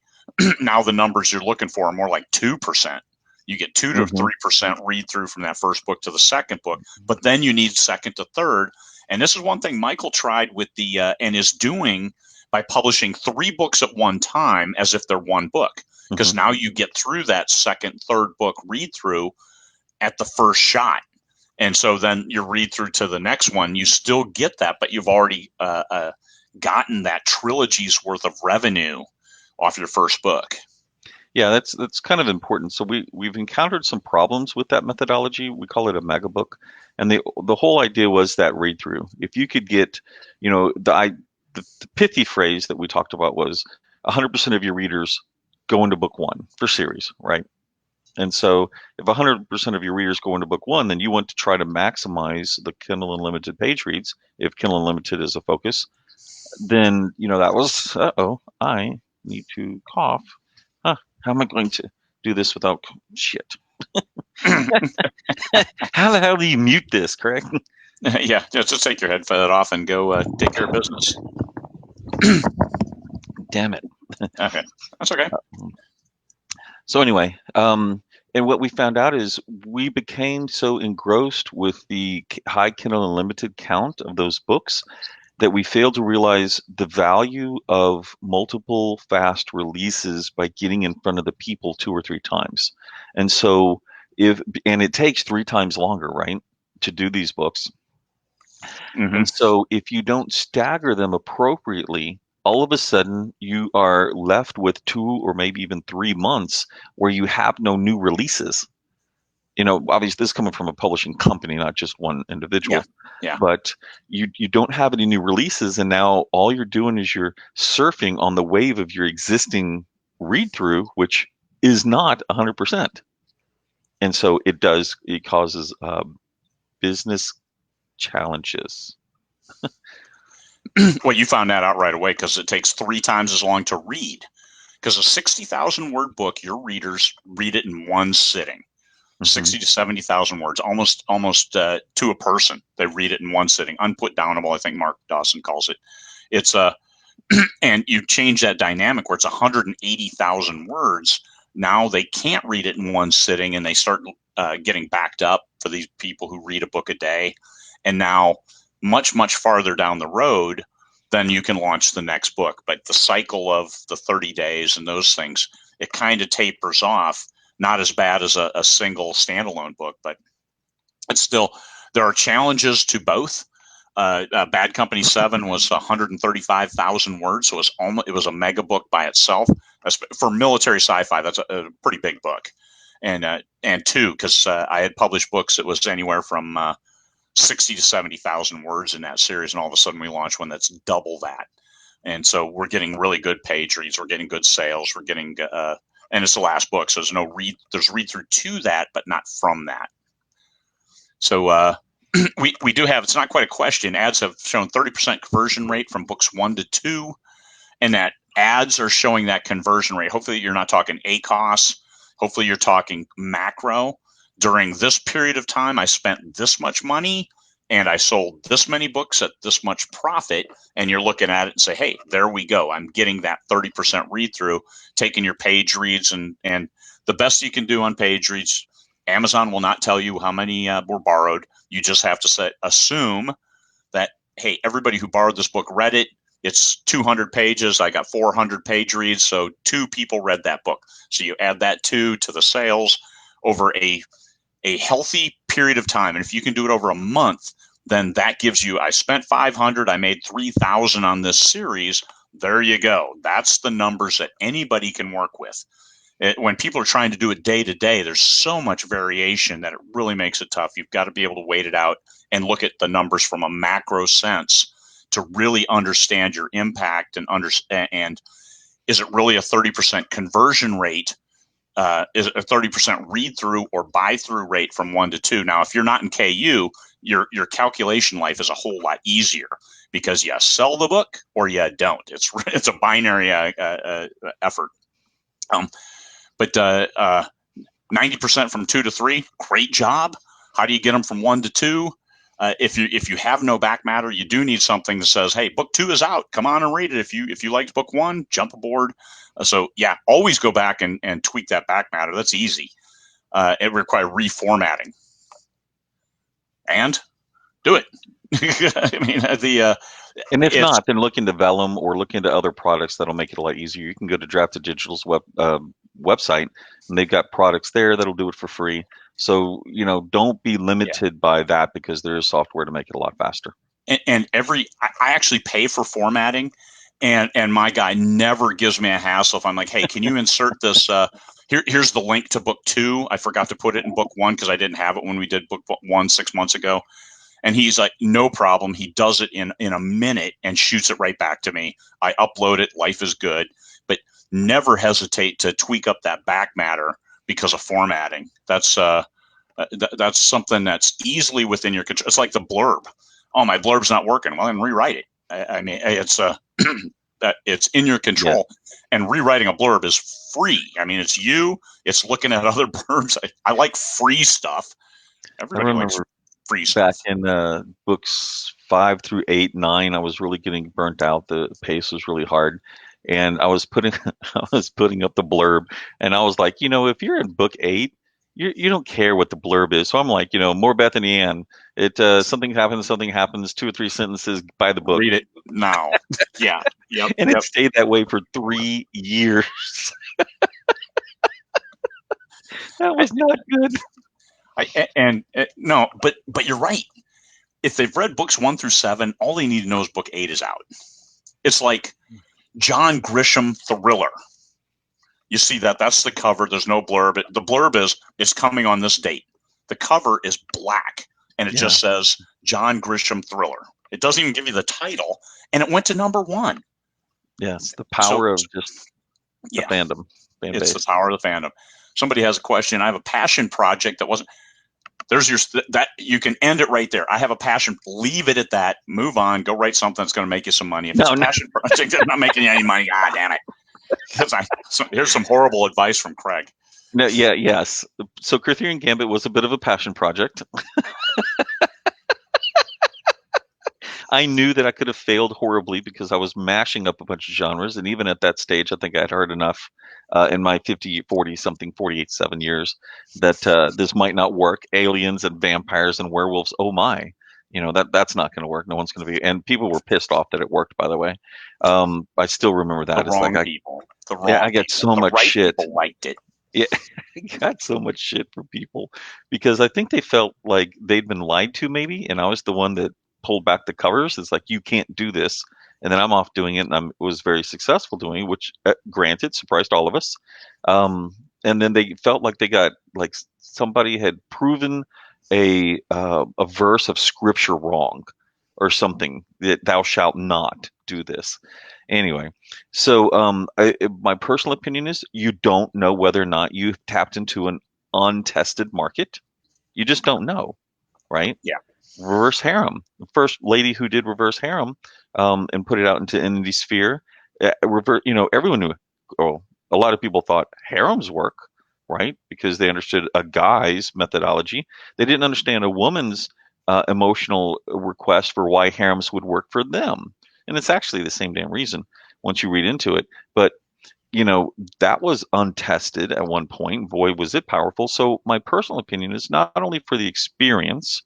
now the numbers you're looking for are more like 2%. You get 2 to Mm-hmm. 3% read through from that first book to the second book, but then you need second to third. And this is one thing Michael tried with and is doing by publishing 3 books at one time as if they're one book. Because Mm-hmm. now you get through that second, third book read through at the first shot. And so then you read through to the next one, you still get that, but you've already gotten that trilogy's worth of revenue off your first book. Yeah, that's kind of important. So we've encountered some problems with that methodology. We call it a mega book, and the whole idea was that read through. If you could get, the pithy phrase that we talked about was 100% of your readers go into book 1 for series, right? And so if 100% of your readers go into book 1, then you want to try to maximize the Kindle Unlimited page reads if Kindle Unlimited is a focus then that was, I need to cough. Huh, how am I going to do this without shit? How the hell do you mute this, correct? Yeah, just take your headset off and go take care of business. Damn it. Okay, that's okay. So anyway, and what we found out is we became so engrossed with the high Kindle Unlimited count of those books that we failed to realize the value of multiple fast releases by getting in front of the people 2 or 3 times. And so and it takes 3 times longer, right, to do these books. Mm-hmm. And so if you don't stagger them appropriately, all of a sudden you are left with 2 or maybe even 3 months where you have no new releases. Obviously this is coming from a publishing company, not just one Yeah, individual, yeah. but you don't have any new releases, and now all you're doing is you're surfing on the wave of your existing read through, which is not 100%. And so it causes business challenges. Well, you found that out right away because it takes 3 times as long to read. Because a 60,000 word book, your readers read it in one sitting. Hmm. 60 to 70,000 words, almost to a person. They read it in one sitting. Unput downable, I think Mark Dawson calls it. It's and you change that dynamic where it's 180,000 words. Now they can't read it in one sitting, and they start getting backed up for these people who read a book a day. And now, much farther down the road, then you can launch the next book. But the cycle of the 30 days and those things, it kind of tapers off. Not as bad as a single standalone book, but it's still, there are challenges to both. Bad Company 7 was 135,000 words, so it was a mega book by itself. For military sci-fi, that's a pretty big book. And two, because I had published books that was anywhere from 60 to 70,000 words in that series, and all of a sudden we launched one that's double that. And so we're getting really good page reads, we're getting good sales, we're getting and it's the last book, so there's read through to that, but not from that. So we do have, it's not quite a question. Ads have shown 30% conversion rate from books 1 to 2, and that ads are showing that conversion rate. Hopefully you're not talking ACOS. Hopefully you're talking macro. During this period of time, I spent this much money and I sold this many books at this much profit. And you're looking at it and say, hey, there we go. I'm getting that 30% read through, taking your page reads. And the best you can do on page reads, Amazon will not tell you how many were borrowed. You just have to assume that, hey, everybody who borrowed this book read it. It's 200 pages. I got 400 page reads. So 2 people read that book. So you add that 2 to the sales over a healthy period of time. And if you can do it over a month, then that gives you, I spent 500, I made 3,000 on this series. There you go. That's the numbers that anybody can work with. When people are trying to do it day to day, there's so much variation that it really makes it tough. You've got to be able to wait it out and look at the numbers from a macro sense to really understand your impact and is it really a 30% conversion rate? Is it a 30% read through or buy through rate from 1 to 2? Now, if you're not in KU, your calculation life is a whole lot easier because you sell the book or you don't. It's a binary effort. But 90% from 2 to 3, great job. How do you get them from 1 to 2? If you have no back matter, you do need something that says, "Hey, book 2 is out. Come on and read it." If you liked book 1, jump aboard. So yeah, always go back and tweak that back matter. That's easy. It requires reformatting, and do it. I mean, And if it's not, then look into Vellum or look into other products that'll make it a lot easier. You can go to Draft Digital's website, and they've got products there that'll do it for free. So, don't be yeah. limited by that because there is software to make it a lot faster. And I actually pay for formatting, and my guy never gives me a hassle if I'm like, hey, can you insert this? Here's the link to book 2. I forgot to put it in book 1 because I didn't have it when we did book 1 6 months ago. And he's like, no problem. He does it in a minute and shoots it right back to me. I upload it. Life is good. But never hesitate to tweak up that back matter because of formatting. That's something that's easily within your control. It's like the blurb. Oh, my blurb's not working. Well, then rewrite it. I mean, it's that it's in your Yeah. control, and rewriting a blurb is free. I mean, it's you. It's looking at other blurbs. I like free stuff. I Everybody likes remember free back stuff. in books 5 through 8, 9, I was really getting burnt out. The pace was really hard, and I was putting I was putting up the blurb, and I was like, if you're in book 8, you don't care what the blurb is. So I'm like, more Bethany Ann. It something happens, 2 or 3 sentences, buy the book, Read it now. Yeah. Yep. and it Yep. stayed that way for 3 years. That was not good. No, but you're right. If they've read books 1 through 7, all they need to know is book 8 is out. It's like John Grisham thriller. You see that? That's the cover. There's no blurb. The blurb is it's coming on this date. The cover is black, and it Yeah. just says John Grisham thriller. It doesn't even give you the title, and it went to #1. Yes, the So power of just the yeah, fandom, fan it's the base. power of the fandom. Somebody has a question. I have a passion project that wasn't. There's your that you can end it right there. I have a passion. Leave it at that. Move on. Go write something that's going to make you some money. If it's No, a no, passion project that's not making you any money, god damn it. Here's some horrible advice from Craig. no, yeah, yes. So Criterion Gambit was a bit of a passion project. I knew that I could have failed horribly because I was mashing up a bunch of genres, and even at that stage, I think I had heard enough in my 50, 40 something, 48, 7 years that this might not work. Aliens and vampires and werewolves. Oh my, that's not going to work. No one's going to be. And people were pissed off that it worked. By the way, I still remember The that. It's like wrong people. The yeah, wrong I got people. so The much right shit. people liked it. Yeah, I got so much shit from people because I think they felt like they'd been lied to, maybe, and I was the one that pulled back the covers. It's like you can't do this, and then I'm off doing it, and I was very successful doing it, which, granted, surprised all of us. And then they felt like they got like somebody had proven a verse of scripture wrong, or something that thou shalt not do this. Anyway, so my personal opinion is you don't know whether or not you've tapped into an untested market. You just don't know, right? Yeah. Reverse harem. The first lady who did reverse harem and put it out into indie sphere, everyone knew. Oh, a lot of people thought harems work, right? Because they understood a guy's methodology. They didn't understand a woman's emotional request for why harems would work for them. And it's actually the same damn reason once you read into it. But that was untested at one point. Boy, was it powerful. So my personal opinion is not only for the experience,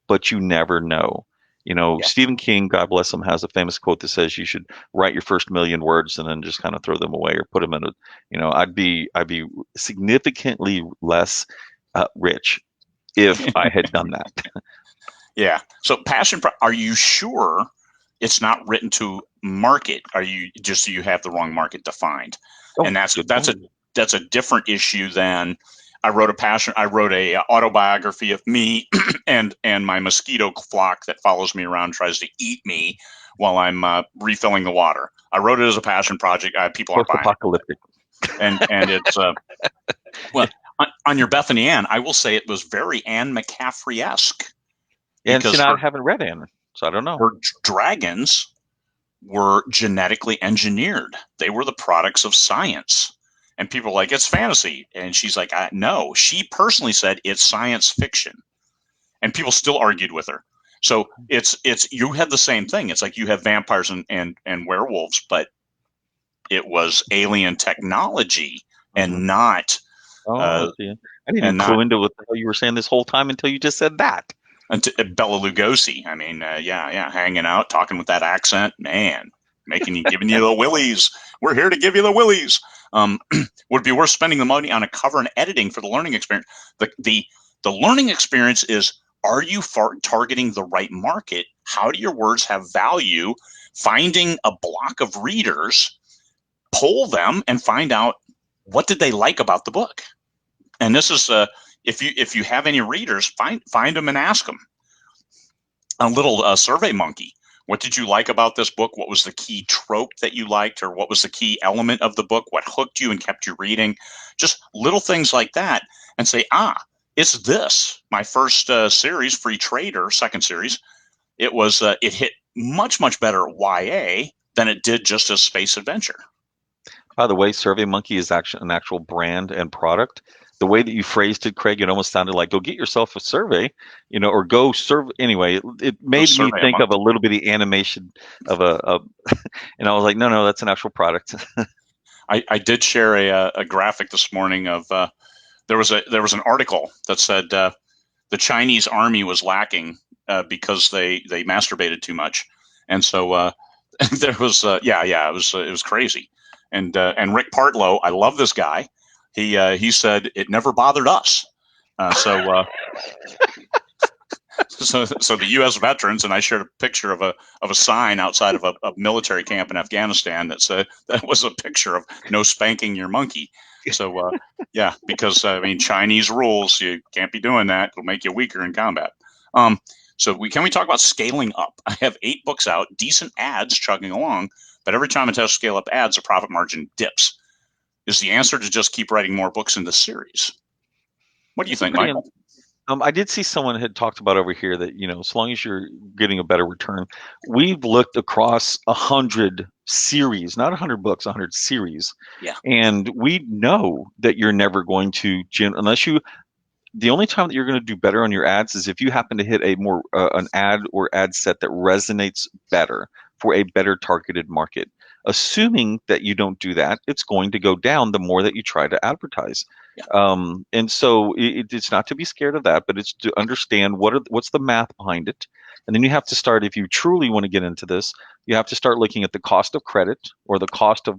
but you never know. Yeah. Stephen King, God bless him, has a famous quote that says you should write your first million words and then just kind of throw them away or put them in a, I'd be significantly less rich if I had done that. Yeah. So are you sure it's not written to market? Are you just, you have the wrong market defined? Oh, And that's good that's a point. that's a different issue than I wrote a autobiography of me and my mosquito flock that follows me around, tries to eat me while I'm refilling the water. I wrote it as a passion project. People aren't buying it, Post-apocalyptic. and it's well, on your Bethany Ann, I will say it was very Anne McCaffrey-esque And see, because now I haven't read Anne, so I don't know. her dragons were genetically engineered. They were the products of science. And people are like, it's fantasy. And she's like, no. She personally said it's science fiction. And people still argued with her. So it's you had the same thing. It's like you have vampires and werewolves, but it was alien technology Mhm. and not Oh, I uh, see. I didn't even and clue not into what the hell you were saying this whole time until you just said that. Bella Lugosi. I mean, yeah, hanging out, talking with that accent, man, giving you the willies. We're here to give you the willies. Would it be worth spending the money on a cover and editing for the learning experience? The learning experience is: are you targeting the right market? How do your words have value? Finding a block of readers, poll them, and find out what did they like about the book. And this is if you have any readers, find them and ask them. A little survey monkey. What did you like about this book? What was the key trope that you liked, or what was the key element of the book? What hooked you and kept you reading? Just little things like that, and say, it's this. My first series, Free Trader, second series, it much, much better at YA than it did just as space adventure. By the way, SurveyMonkey is actually an actual brand and product. The way that you phrased it, Craig, it almost sounded like "go get yourself a survey," or "go serve." Anyway, it Go made me survey a think of a monkey. little bitty animation of and I was like, no, that's an actual product. I did share a graphic this morning of there was an article that said the Chinese army was lacking because they masturbated too much, and so there was it was crazy, and Rick Partlow, I love this guy. He said it never bothered us. Uh, so uh, so the U.S. veterans, and I shared a picture of a sign outside of a military camp in Afghanistan that said that was a picture of no spanking your monkey. So yeah, because I mean Chinese rules, you can't be doing that. It'll make you weaker in combat. Um, so can we talk about scaling up? I have 8 books out, decent ads chugging along, but every time I test scale up ads, the profit margin dips. Is the answer to just keep writing more books in the series? What do you That's a think, pretty. Michael? I did see someone had talked about over here that, as long as you're getting a better return, we've looked across 100 series, not 100 books, 100 series, Yeah, and we know that you're never going to unless you. The only time that you're going to do better on your ads is if you happen to hit a more an ad or ad set that resonates better for a better targeted market. Assuming that you don't do that, it's going to go down the more that you try to advertise. yeah. And so it's not to be scared of that, but it's to understand what's the math behind it. And then you have to start, if you truly want to get into this, you have to start looking at the cost of credit or the cost of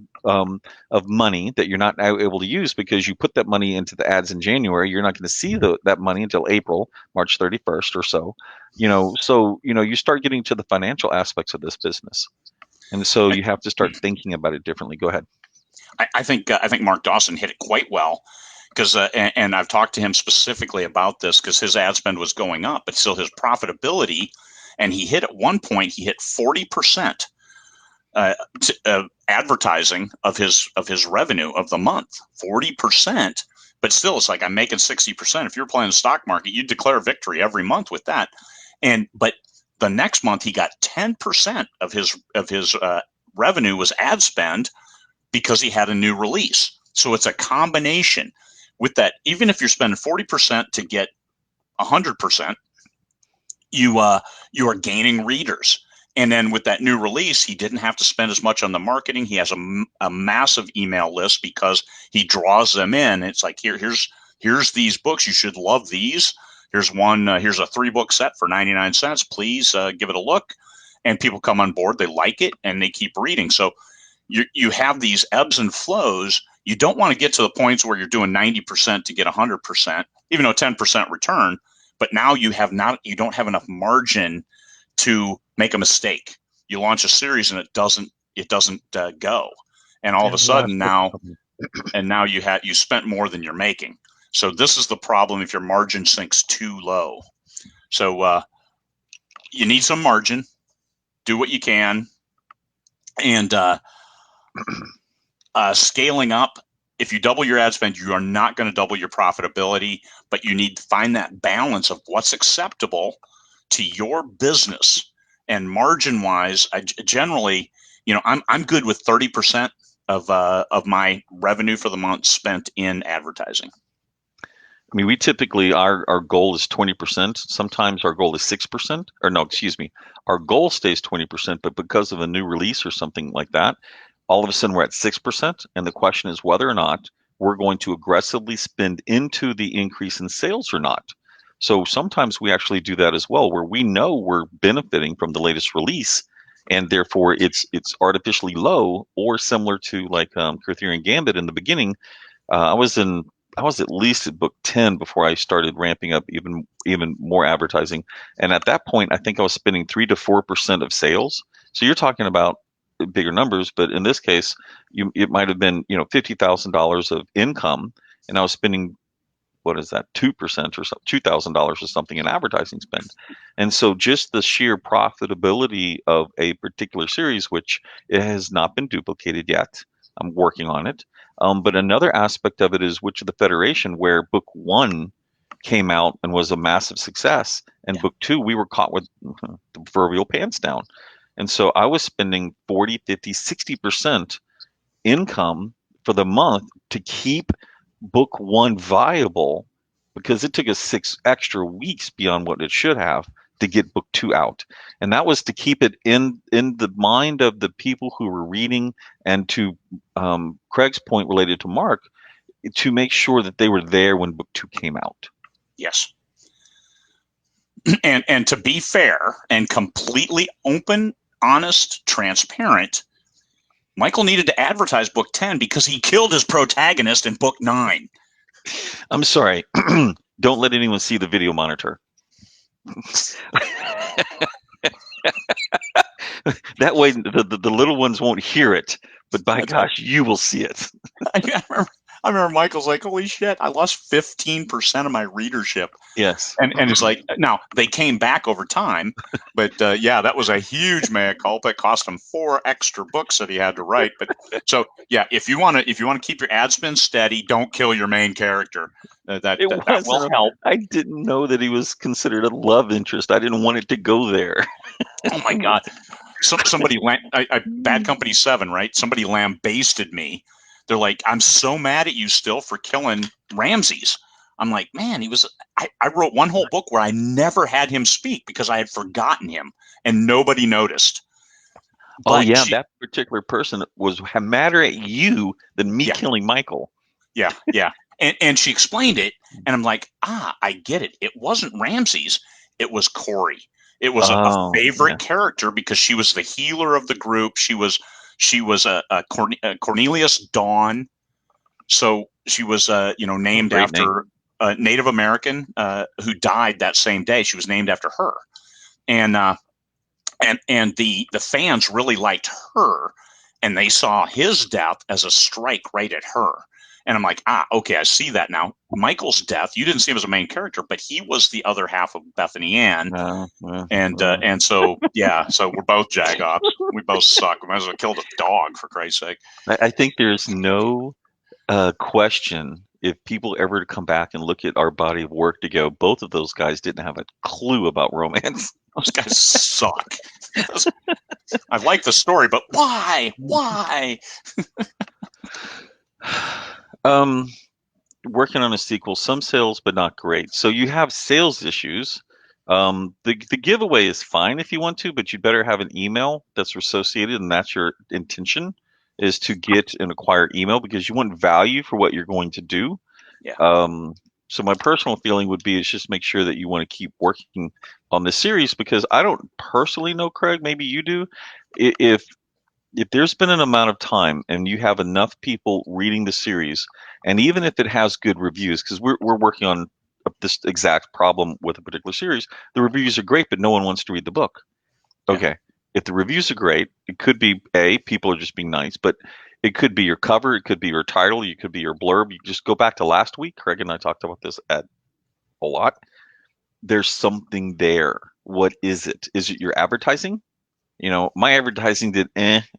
money that you're not now able to use because you put that money into the ads in January. You're not going to see that money until April, March 31st or so. You start getting to the financial aspects of this business. And so I, you have to start thinking about it differently. Go ahead. I think Mark Dawson hit it quite well because and I've talked to him specifically about this because his ad spend was going up, but still his profitability, and he hit at one point he hit 40% advertising of his revenue of the month, 40%. But still, it's like I'm making 60%. If you're playing the stock market, you declare victory every month with that. But the next month he got 10% of his revenue was ad spend because he had a new release. So it's a combination with that. Even if you're spending 40% to get 100%, you are gaining readers. And then with that new release, he didn't have to spend as much on the marketing. He has a massive email list because he draws them in. It's like here's these books. You should love these. Here's one. Here's a 3-book set for 99 cents. Please give it a look. And people come on board. They like it and they keep reading. So you have these ebbs and flows. You don't want to get to the points where you're doing 90% to get 100%, even though 10% return. But now you don't have enough margin to make a mistake. You launch a series and it doesn't go, and all of a sudden now you spent more than you're making. So this is the problem if your margin sinks too low. So you need some margin. Do what you can, and scaling up. If you double your ad spend, you are not going to double your profitability, but you need to find that balance of what's acceptable to your business. And margin wise, I generally, I'm good with 30% of my revenue for the month spent in advertising. I mean, we typically our goal is 20%. Sometimes our goal is 6%, or no, excuse me, our goal stays 20%, but because of a new release or something like that, all of a sudden we're at 6%. And the question is whether or not we're going to aggressively spend into the increase in sales or not. So sometimes we actually do that as well, where we know we're benefiting from the latest release, and therefore it's artificially low, or similar to like Arthurian Gambit in the beginning. I was at least at book 10 before I started ramping up even more advertising. And at that point, I think I was spending 3 to 4% of sales. So you're talking about bigger numbers, but in this case, it might have been $50,000 of income, and I was spending, what is that, 2% or something, $2,000 or something in advertising spend. And so just the sheer profitability of a particular series, which it has not been duplicated yet. I'm working on it. But another aspect of it is Witch of the Federation, where book 1 came out and was a massive success, and Yeah. book 2 we were caught with the proverbial pants down. And so I was spending 40, 50, 60% income for the month to keep book one viable because it took us 6 extra weeks beyond what it should have to get book two out. And that was to keep it in the mind of the people who were reading, and to Craig's point related to Mark, to make sure that they were there when book two came out. Yes. And to be fair and completely open, honest, transparent, Michael needed to advertise book 10 because he killed his protagonist in book 9. I'm sorry. Don't let anyone see the video monitor. That way the little ones won't hear it, but by gosh, you will see it. I remember Michael's like, holy shit, I lost 15% of my readership. Yes. And it's like, now they came back over time, but yeah, that was a huge mea culpa. It cost him 4 extra books that he had to write. But so yeah, if you want to keep your ad spend steady, don't kill your main character. That will help. I didn't know that he was considered a love interest. I didn't want it to go there. Oh my god. Somebody Bad Company 7, right? Somebody lambasted me. They're like, I'm so mad at you still for killing Ramses. I'm like, man, I wrote one whole book where I never had him speak because I had forgotten him and nobody noticed. But yeah, that particular person was madder at you than me killing Michael. Yeah. And she explained it, and I'm like, I get it. It wasn't Ramses. It was Corey. It was a favorite character because she was the healer of the group. She was a Cornelius Dawn. So she was named after a Native American who died that same day. She was named after her, and the fans really liked her, and they saw his death as a strike right at her. And I'm like, okay, I see that now. Michael's death, you didn't see him as a main character, but he was the other half of Bethany Ann. And so, yeah, so we're both jagoffs. We both suck. We might as well kill the dog, for Christ's sake. I think there's no question, if people ever come back and look at our body of work, to go, both of those guys didn't have a clue about romance. Those guys suck. I like the story, but why? Why? Working on a sequel, some sales, but not great. So you have sales issues. The giveaway is fine if you want to, but you better have an email that's associated, and that's your intention, is to get and acquire email because you want value for what you're going to do. Yeah. So my personal feeling would be is just make sure that you want to keep working on this series, because I don't personally know, Craig, maybe you do. If there's been an amount of time and you have enough people reading the series, and even if it has good reviews, because we're working on this exact problem with a particular series, the reviews are great, but no one wants to read the book. Okay. If the reviews are great, it could be people are just being nice, but it could be your cover, it could be your title, it could be your blurb. You just go back to last week. Craig and I talked about this a lot. There's something there. What is it? Is it your advertising? My advertising did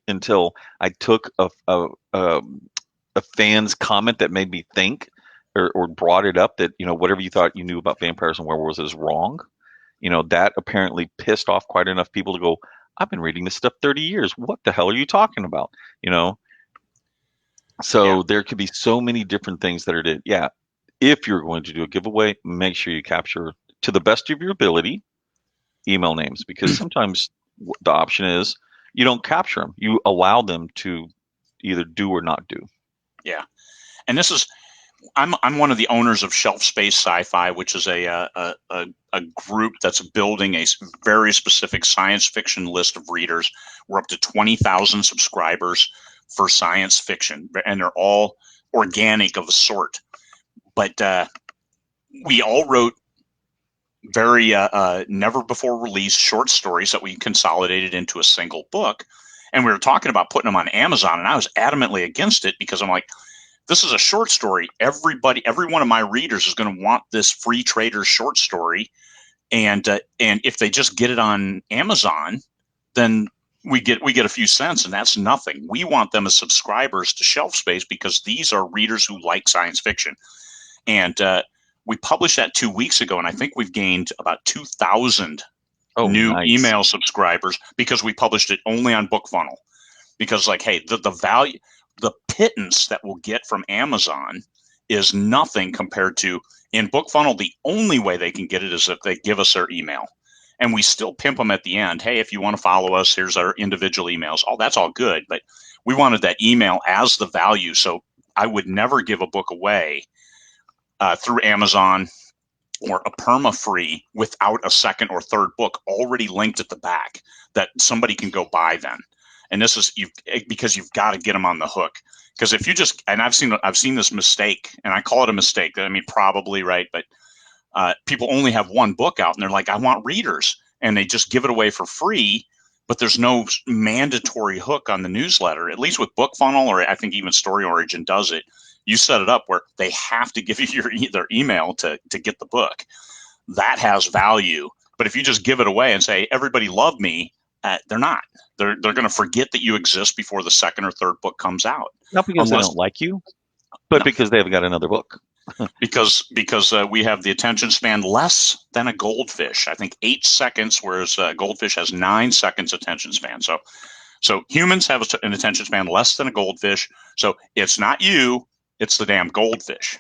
until I took a fan's comment that made me think, or brought it up, that whatever you thought you knew about vampires and werewolves is wrong. That apparently pissed off quite enough people to go, I've been reading this stuff 30 years. What the hell are you talking about? So there could be so many different things that are if you're going to do a giveaway, make sure you capture, to the best of your ability, email names, because sometimes the option is you don't capture them. You allow them to either do or not do. Yeah. And I'm one of the owners of Shelf Space Sci-Fi, which is a group that's building a very specific science fiction list of readers. We're up to 20,000 subscribers for science fiction, and they're all organic of a sort. But we all wrote very never before released short stories that we consolidated into a single book. And we were talking about putting them on Amazon, and I was adamantly against it because I'm like, this is a short story. Every one of my readers is going to want this free trader short story. And if they just get it on Amazon, then we get a few cents, and that's nothing. We want them as subscribers to Shelf Space because these are readers who like science fiction. And we published that 2 weeks ago, and I think we've gained about 2,000 Oh, new nice. email subscribers because we published it only on BookFunnel. Because like, hey, the value, the pittance that we'll get from Amazon is nothing compared to in BookFunnel. The only way they can get it is if they give us their email, and we still pimp them at the end. Hey, if you want to follow us, here's our individual emails. Oh, that's all good, but we wanted that email as the value. So I would never give a book away through Amazon or a perma free without a second or third book already linked at the back that somebody can go buy then. And this is because you've got to get them on the hook. Because if you just, and I've seen this mistake, and I call it a mistake. I mean, probably right, but people only have one book out, and they're like, I want readers, and they just give it away for free. But there's no mandatory hook on the newsletter. At least with BookFunnel, or I think even Story Origin does it. You set it up where they have to give you their email to get the book. That has value. But if you just give it away and say everybody love me, they're not. They're going to forget that you exist before the second or third book comes out. Not because they Unless don't like you, but no, because they haven't got another book. because we have the attention span less than a goldfish. I think 8 seconds, whereas a goldfish has 9 seconds attention span. So humans have an attention span less than a goldfish. So it's not you, it's the damn goldfish.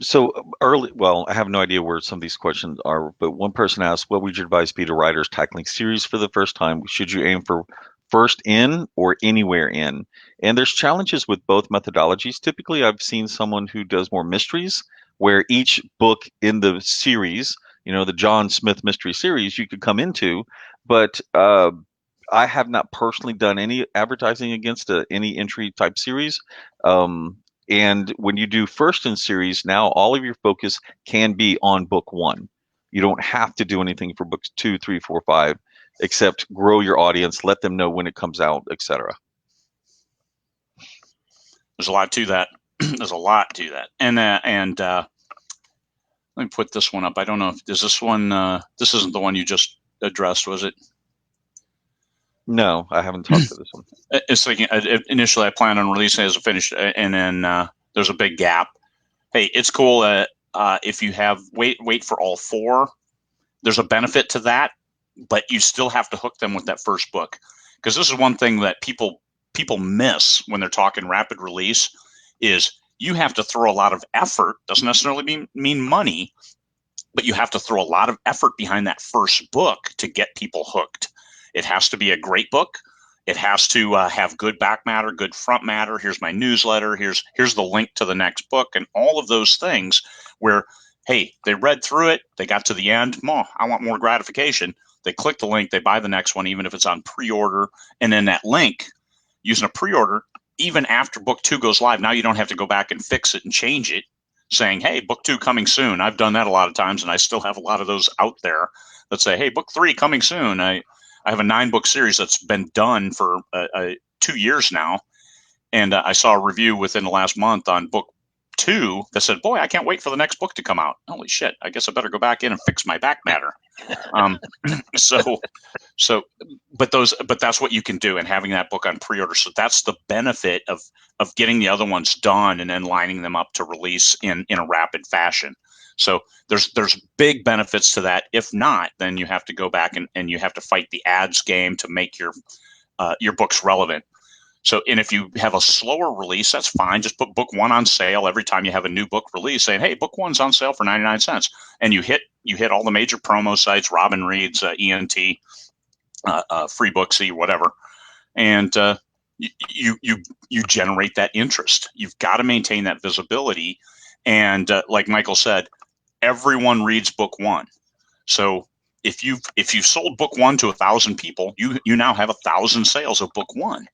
So early, well, I have no idea where some of these questions are, but one person asked, what would your advice be to writers tackling series for the first time? Should you aim for first in or anywhere in? And there's challenges with both methodologies. Typically, I've seen someone who does more mysteries, where each book in the series, the John Smith mystery series, you could come into, but I have not personally done any advertising against any entry type series. Um, and when you do first in series, now all of your focus can be on book one. You don't have to do anything for books 2, 3, 4, 5, except grow your audience, let them know when it comes out, etc. There's a lot to that. There's a lot to that. And let me put this one up. I don't know if is this one. This isn't the one you just addressed, was it? No, I haven't talked to this one. It's thinking initially I plan on releasing it as a finished, and then there's a big gap. Hey, it's cool. If you have wait for all 4, there's a benefit to that, but you still have to hook them with that first book, because this is one thing that people miss when they're talking rapid release is you have to throw a lot of effort. Doesn't necessarily mean money, but you have to throw a lot of effort behind that first book to get people hooked. It has to be a great book. It has to have good back matter, good front matter. Here's my newsletter. Here's the link to the next book, and all of those things where, hey, they read through it, they got to the end. I want more gratification. They click the link, they buy the next one, even if it's on pre-order. And then that link, using a pre-order, even after book 2 goes live, now you don't have to go back and fix it and change it, saying, hey, book 2 coming soon. I've done that a lot of times, and I still have a lot of those out there that say, hey, book 3 coming soon. I have a 9-book series that's been done for 2 years now. And I saw a review within the last month on book 2 that said, boy, I can't wait for the next book to come out. Holy shit, I guess I better go back in and fix my back matter. So, but that's what you can do, and having that book on pre-order. So that's the benefit of getting the other ones done and then lining them up to release in a rapid fashion. So there's big benefits to that. If not, then you have to go back and you have to fight the ads game to make your books relevant. So, and if you have a slower release, that's fine. Just put book 1 on sale every time you have a new book release, saying, hey, book 1's on sale for 99 cents. And you hit all the major promo sites, Robin Reed's, ENT, Free Booksy, whatever. And you generate that interest. You've got to maintain that visibility. And like Michael said, everyone reads book 1. So if you've sold book 1 to 1,000 people, you now have 1,000 sales of book 1.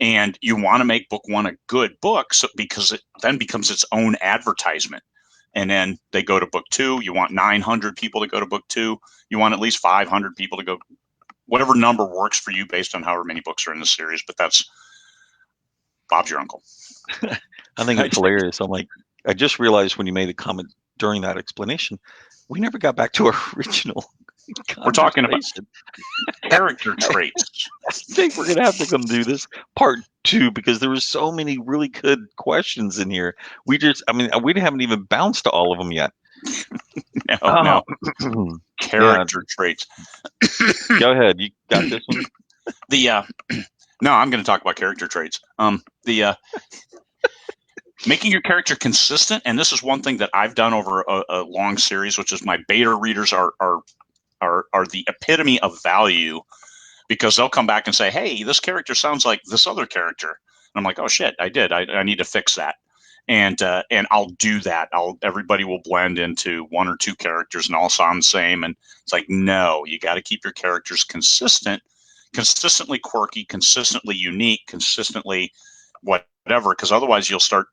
And you want to make book 1 a good book, because it then becomes its own advertisement. And then they go to book 2. You want 900 people to go to book 2. You want at least 500 people to go. Whatever number works for you based on however many books are in the series. But that's Bob's your uncle. I think it's hilarious. I'm like, I just realized when you made a comment during that explanation, we never got back to our original We're talking about conversation. character traits. I think we're gonna have to come do this part 2, because there were so many really good questions in here. We haven't even bounced to all of them yet. No. Oh, yeah. Character traits. Go ahead. You got this one. The no, I'm going to talk about character traits. The making your character consistent, and this is one thing that I've done over a long series, which is my beta readers are the epitome of value, because they'll come back and say, "Hey, this character sounds like this other character," and I'm like, "Oh shit, I did. I need to fix that." And I'll do that. Everybody will blend into one or two characters and all sound the same. And it's like, no, you got to keep your characters consistently quirky, consistently unique, consistently whatever, because otherwise you'll start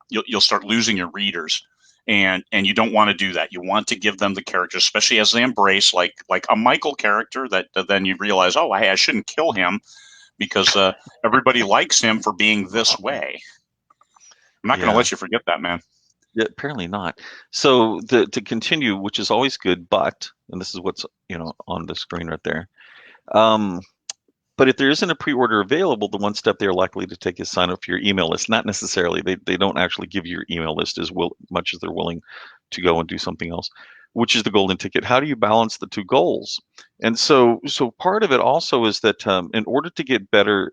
losing your readers. And you don't want to do that. You want to give them the characters, especially as they embrace like a Michael character that then you realize, oh, I shouldn't kill him because everybody likes him for being this way. I'm not going to Yeah. let you forget that, man. Yeah, apparently not. So to continue, which is always good, but, and this is what's, on the screen right there. Um, but if there isn't a pre-order available, the one step they're likely to take is sign up for your email list. Not necessarily. They don't actually give you your email list as much as they're willing to go and do something else, which is the golden ticket. How do you balance the two goals? And so part of it also is that in order to get better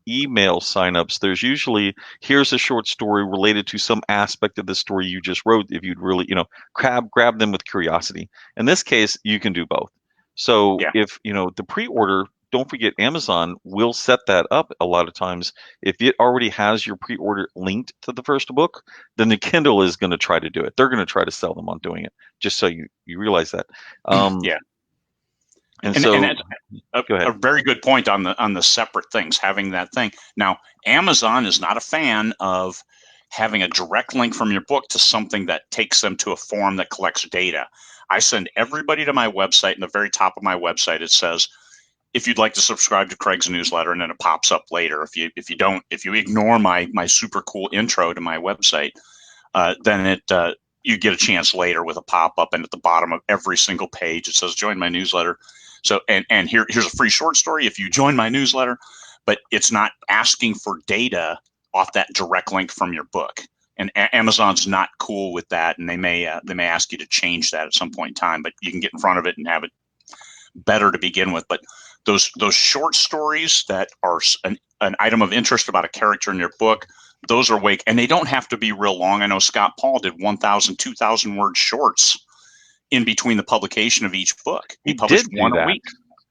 email signups, there's usually, here's a short story related to some aspect of the story you just wrote. If you'd really, grab them with curiosity. In this case, you can do both. So Yeah. if, the pre-order, don't forget Amazon will set that up a lot of times. If it already has your pre-order linked to the first book, then the Kindle is going to try to do it. They're going to try to sell them on doing it, just so you realize that. Yeah. And And so, that's a, go ahead. a very good point on the separate things, having that thing. Now, Amazon is not a fan of having a direct link from your book to something that takes them to a form that collects data. I send everybody to my website, and the very top of my website it says, if you'd like to subscribe to Craig's newsletter, and then it pops up later. If you ignore my super cool intro to my website, then you get a chance later with a pop up, and at the bottom of every single page it says join my newsletter. So and here's a free short story if you join my newsletter, but it's not asking for data off that direct link from your book. And Amazon's not cool with that, and they may ask you to change that at some point in time. But you can get in front of it and have it better to begin with. But those short stories that are an item of interest about a character in your book, those are wake, and they don't have to be real long. I know Scott Paul did 1,000, 2,000 word shorts in between the publication of each book. He He published did do one a that. week.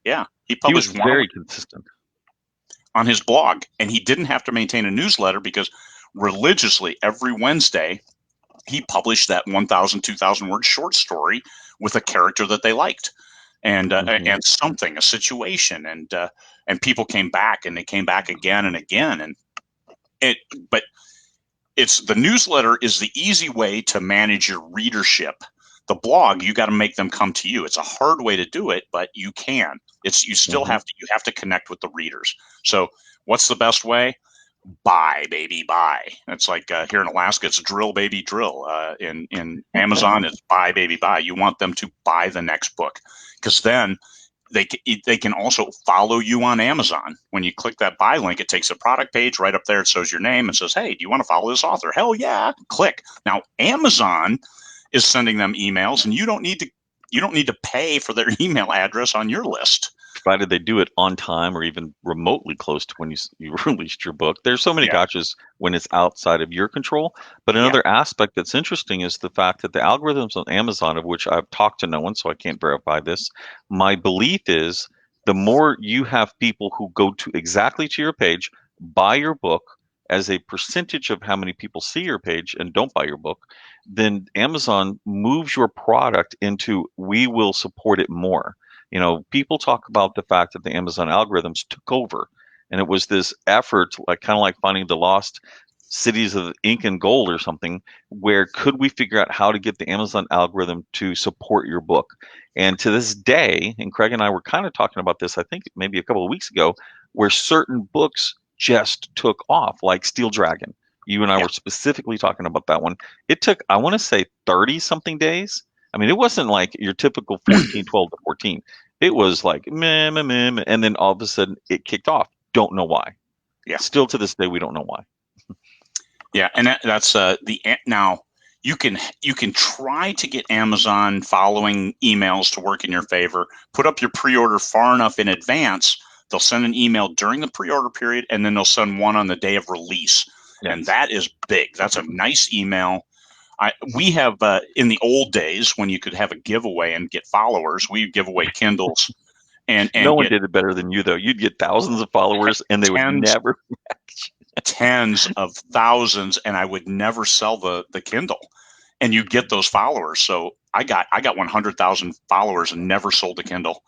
Yeah, he He was published one a very week consistent. on his blog, and he didn't have to maintain a newsletter because religiously every Wednesday he published that 1,000, 2,000 word short story with a character that they liked, Hmm. and something, a situation, and people came back, and they came back again and again, and it. But it's the newsletter is the easy way to manage your readership. The blog, you got to make them come to you. It's a hard way to do it, but you can. It's you still Hmm. have to connect with the readers. So what's the best way? Buy, baby, buy. It's like here in Alaska, it's drill, baby, drill. In Amazon, it's buy, baby, buy. You want them to buy the next book, because then they can also follow you on Amazon. When you click that buy link, it takes a product page right up there. It shows your name and says, "Hey, do you want to follow this author?" Hell yeah! Click. Now Amazon is sending them emails, and you don't need to pay for their email address on your list. Provided they do it on time or even remotely close to when you released your book. There's so many Yeah, gotchas when it's outside of your control. But yeah, another aspect that's interesting is the fact that the algorithms on Amazon, of which I've talked to no one, so I can't verify this. My belief is the more you have people who go to exactly to your page, buy your book as a percentage of how many people see your page and don't buy your book, then Amazon moves your product into we will support it more. People talk about the fact that the Amazon algorithms took over, and it was this effort, like kind of like finding the lost cities of ink and gold or something, where could we figure out how to get the Amazon algorithm to support your book? And to this day, and Craig and I were kind of talking about this, I think maybe a couple of weeks ago, where certain books just took off, like Steel Dragon. You and I yeah, were specifically talking about that one. It took, I want to say, 30 something days. I mean, it wasn't like your typical 14, 12 to 14. It was like, meh, meh, meh, meh, and then all of a sudden it kicked off. Don't know why. yeah, Still to this day, we don't know why. yeah. And that's now. you can try to get Amazon following emails to work in your favor. Put up your pre-order far enough in advance. They'll send an email during the pre-order period, and then they'll send one on the day of release. Yeah. And that is big. That's a nice email. We have in the old days when you could have a giveaway and get followers, we give away Kindles and No one get did it better than you, though. You'd get thousands of followers, and they would tens never. tens of thousands, and I would never sell the Kindle. And you get those followers. So I got 100,000 followers and never sold a Kindle.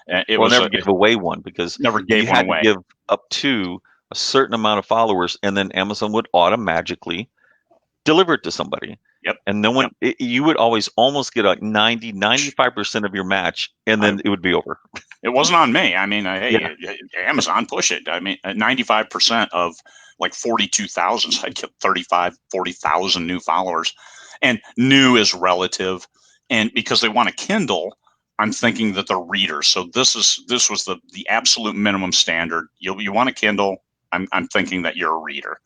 It Well, was never give away one because never you gave one had to away. give up to a certain amount of followers, and then Amazon would automatically deliver it to somebody. Yep. And no one, Yep. you would always almost get like 95% of your match, and then it would be over. It wasn't on me. I mean, Yeah. hey, Amazon, push it. I mean, 95% of like 42,000, so I'd get 35, 40,000 new followers. And new is relative. And because they want a Kindle, I'm thinking that they're readers. So this was the absolute minimum standard. You want a Kindle, I'm thinking that you're a reader.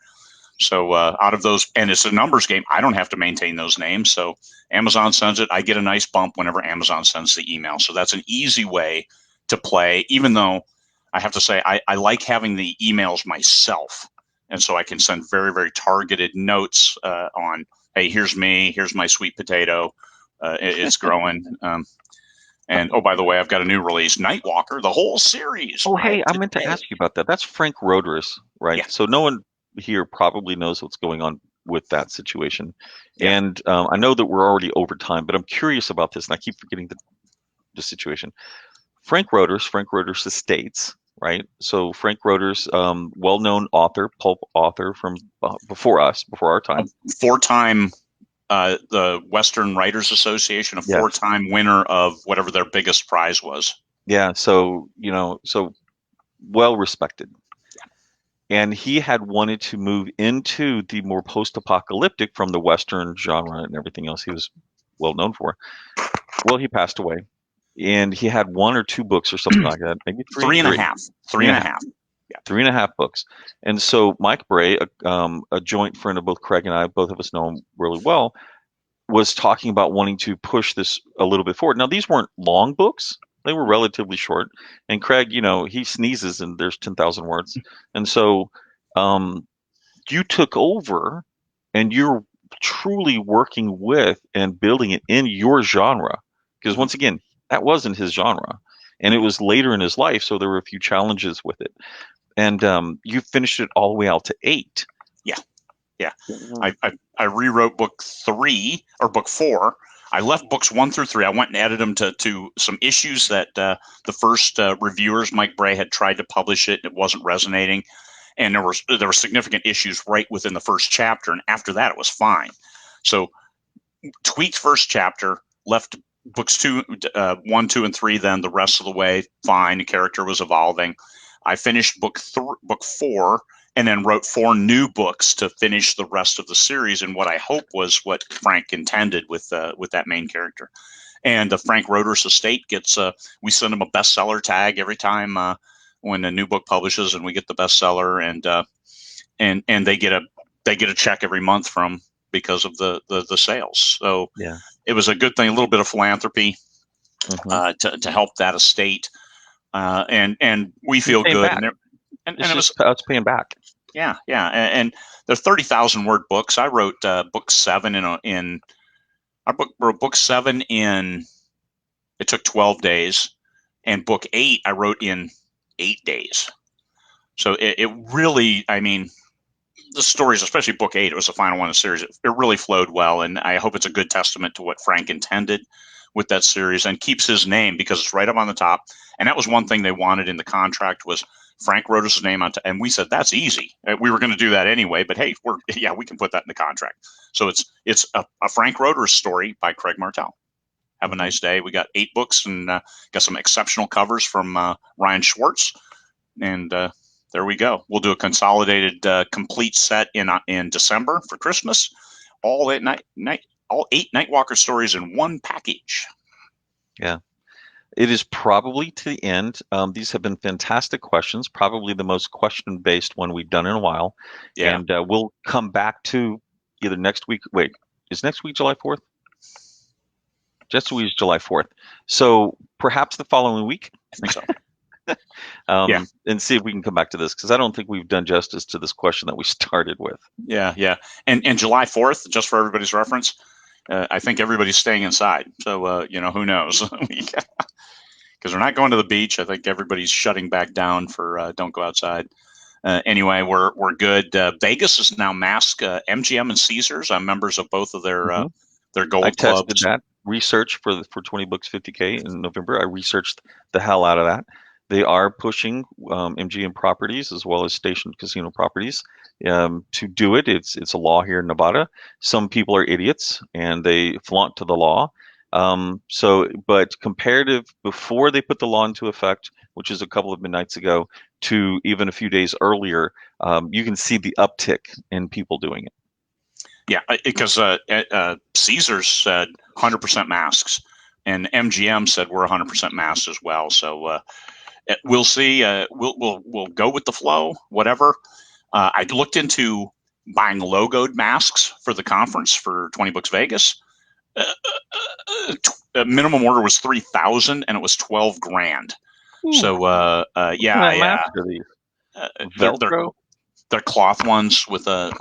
So out of those, and it's a numbers game, I don't have to maintain those names. So Amazon sends it. I get a nice bump whenever Amazon sends the email. So that's an easy way to play, even though I have to say I like having the emails myself. And so I can send very, very targeted notes on, hey, here's me, here's my sweet potato. It's growing. And oh, by the way, I've got a new release, Nightwalker, the whole series. Oh, hey, Right I meant to today. ask you about that. That's Frank Roderus, right? Yeah, So no one here probably knows what's going on with that situation. yeah. And I know that we're already over time, but I'm curious about this, and I keep forgetting the situation. Frank Roderus Estates, right? So Frank Roderus, well-known author, pulp author from before us, before our A time. four-time the Western Writers Association, a Yeah, four-time winner of whatever their biggest prize was. yeah. So so well respected. And he had wanted to move into the more post-apocalyptic from the Western genre and everything else he was well known for. Well, he passed away, and he had one or two books or something like that, maybe Three and a three, half. three Three and and a a half, half. Yeah. three and a half books. And so Mike Bray, a joint friend of both Craig and I, both of us know him really well, was talking about wanting to push this a little bit forward. Now, these weren't long books. They were relatively short. And Craig, he sneezes and there's 10,000 words. And so um, you took over and you're truly working with and building it in your genre. Because Mm-hmm. once again, that wasn't his genre. And it was later in his life, so there were a few challenges with it. And you finished it all the way out to 8. Yeah. Yeah. Mhm. I rewrote book 4. I left books 1 through 3. I went and added them to some issues that the first reviewers, Mike Bray, had tried to publish it. It wasn't resonating. And there were significant issues right within the first chapter. And after that, it was fine. So tweaked first chapter, left books 1, 2, and 3. Then the rest of the way, fine. The character was evolving. I finished book 4, and then wrote 4 new books to finish the rest of the series. And what I hope was what Frank intended with that main character. And the Frank Roderus estate gets we send them a bestseller tag every time when a new book publishes, and we get the bestseller, and they get a check every month from because of the sales. So Yeah. it was a good thing, a little bit of philanthropy Hmm. to help that estate, and we You're feel paying good. back. And It's it was just us paying back. yeah, and they're 30,000 word books. I wrote book 7 in our book wrote book 7 in it took 12 days, and book 8 I wrote in 8 days. So it really, I mean, the stories, especially book 8, it was the final one in the series. It really flowed well, and I hope it's a good testament to what Frank intended with that series and keeps his name because it's right up on the top. And that was one thing they wanted in the contract was Frank wrote his name on top, and we said that's easy. We were going to do that anyway, but hey, we can put that in the contract. So it's a Frank Roderus story by Craig Martelle. Have a Hmm. nice day. We got 8 books and got some exceptional covers from Ryan Schwartz, and there we go. We'll do a consolidated complete set in December for Christmas. All 8 Nightwalker stories in one package. Yeah. It is probably to the end. These have been fantastic questions, probably the most question-based one we've done in a while. Yeah. And we'll come back to either next week. Wait, is next week July 4th? Next week is July 4th. So perhaps the following week. I think so. Yeah. And see if we can come back to this, because I don't think we've done justice to this question that we started with. Yeah. And July 4th, just for everybody's reference, I think everybody's staying inside. So, who knows? Because we're not going to the beach. I think everybody's shutting back down for don't go outside. Anyway, we're good. Vegas is now masked. MGM and Caesars. I'm members of both of their gold I tested clubs. that research for 20 books 50K in November. I researched the hell out of that. They are pushing MGM properties as well as station casino properties to do it. It's a law here in Nevada. Some people are idiots and they flaunt to the law. But comparative before they put the law into effect, which is a couple of midnights ago, to even a few days earlier, you can see the uptick in people doing it. Yeah, because Caesars said 100% masks, and MGM said we're 100% masks as well. So we'll see. We'll go with the flow, whatever. I looked into buying logoed masks for the conference for 20 Books Vegas. Minimum order was 3,000, and it was 12 grand. Ooh. So yeah. Velcro. They're cloth ones with a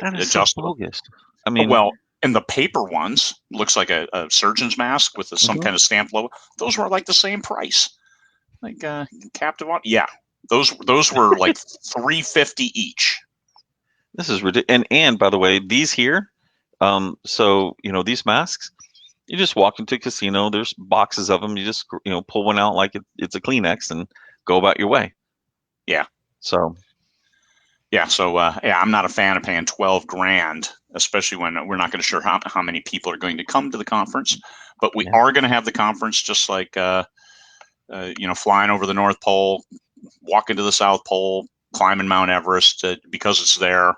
that is adjustable. So bogus. I mean, and the paper ones looks like a surgeon's mask with some kind of stamped logo. Those were like the same price, like captive on. Yeah, those were like $350 each. This is ridiculous. And by the way, these here, so these masks, you just walk into a casino. There's boxes of them. You just pull one out like it's a Kleenex and go about your way. Yeah. So. Yeah, so I'm not a fan of paying 12 grand, especially when we're not going to sure how many people are going to come to the conference. But we are going to have the conference, just like flying over the North Pole, walking to the South Pole, climbing Mount Everest, because it's there.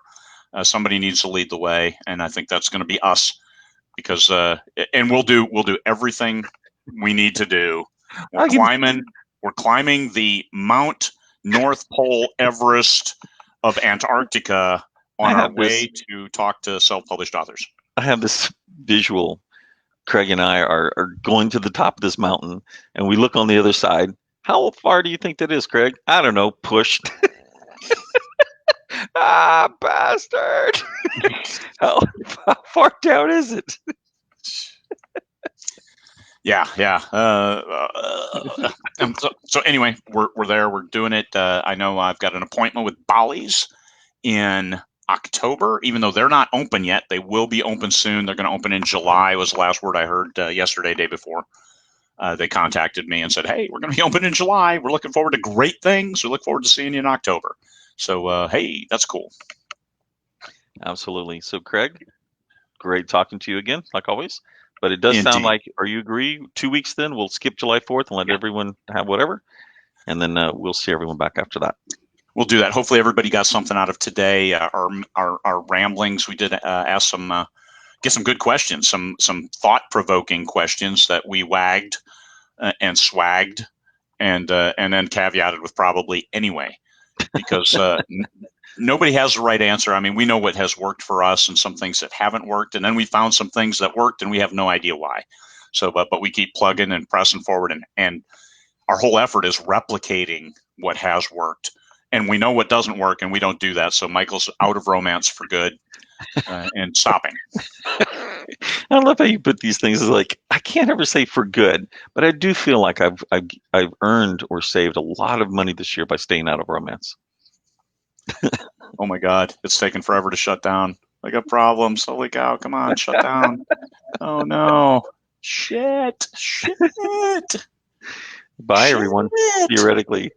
Somebody needs to lead the way, and I think that's going to be us. Because and we'll do everything we need to do. We're climbing the Mount North Pole Everest of Antarctica on our way to talk to self-published authors. I have this visual. Craig and I are going to the top of this mountain, and we look on the other side. How far do you think that is, Craig? I don't know. Pushed. Bastard! how far down is it? Yeah. So anyway, we're there. We're doing it. I know I've got an appointment with Bolly's in October, even though they're not open yet. They will be open soon. They're going to open in July was the last word I heard yesterday, day before. They contacted me and said, hey, we're going to be open in July. We're looking forward to great things. We look forward to seeing you in October. So, hey, that's cool. Absolutely. So, Craig, great talking to you again, like always. But it does sound like, are you agree? 2 weeks then we'll skip July 4th and let everyone have whatever. And then we'll see everyone back after that. We'll do that. Hopefully everybody got something out of today. Our ramblings. We did ask get some good questions, some thought-provoking questions that we wagged and swagged and then caveated with probably anyway, because nobody has the right answer. I mean, we know what has worked for us and some things that haven't worked, and then we found some things that worked and we have no idea why. So, but we keep plugging and pressing forward, and our whole effort is replicating what has worked. And we know what doesn't work, and we don't do that. So Michael's out of romance for good and stopping. I love how you put these things as like, I can't ever say for good, but I do feel like I've earned or saved a lot of money this year by staying out of romance. Oh my God, it's taken forever to shut down. I got problems. Holy cow, come on, shut down. Oh no. Shit. Bye, everyone. Theoretically.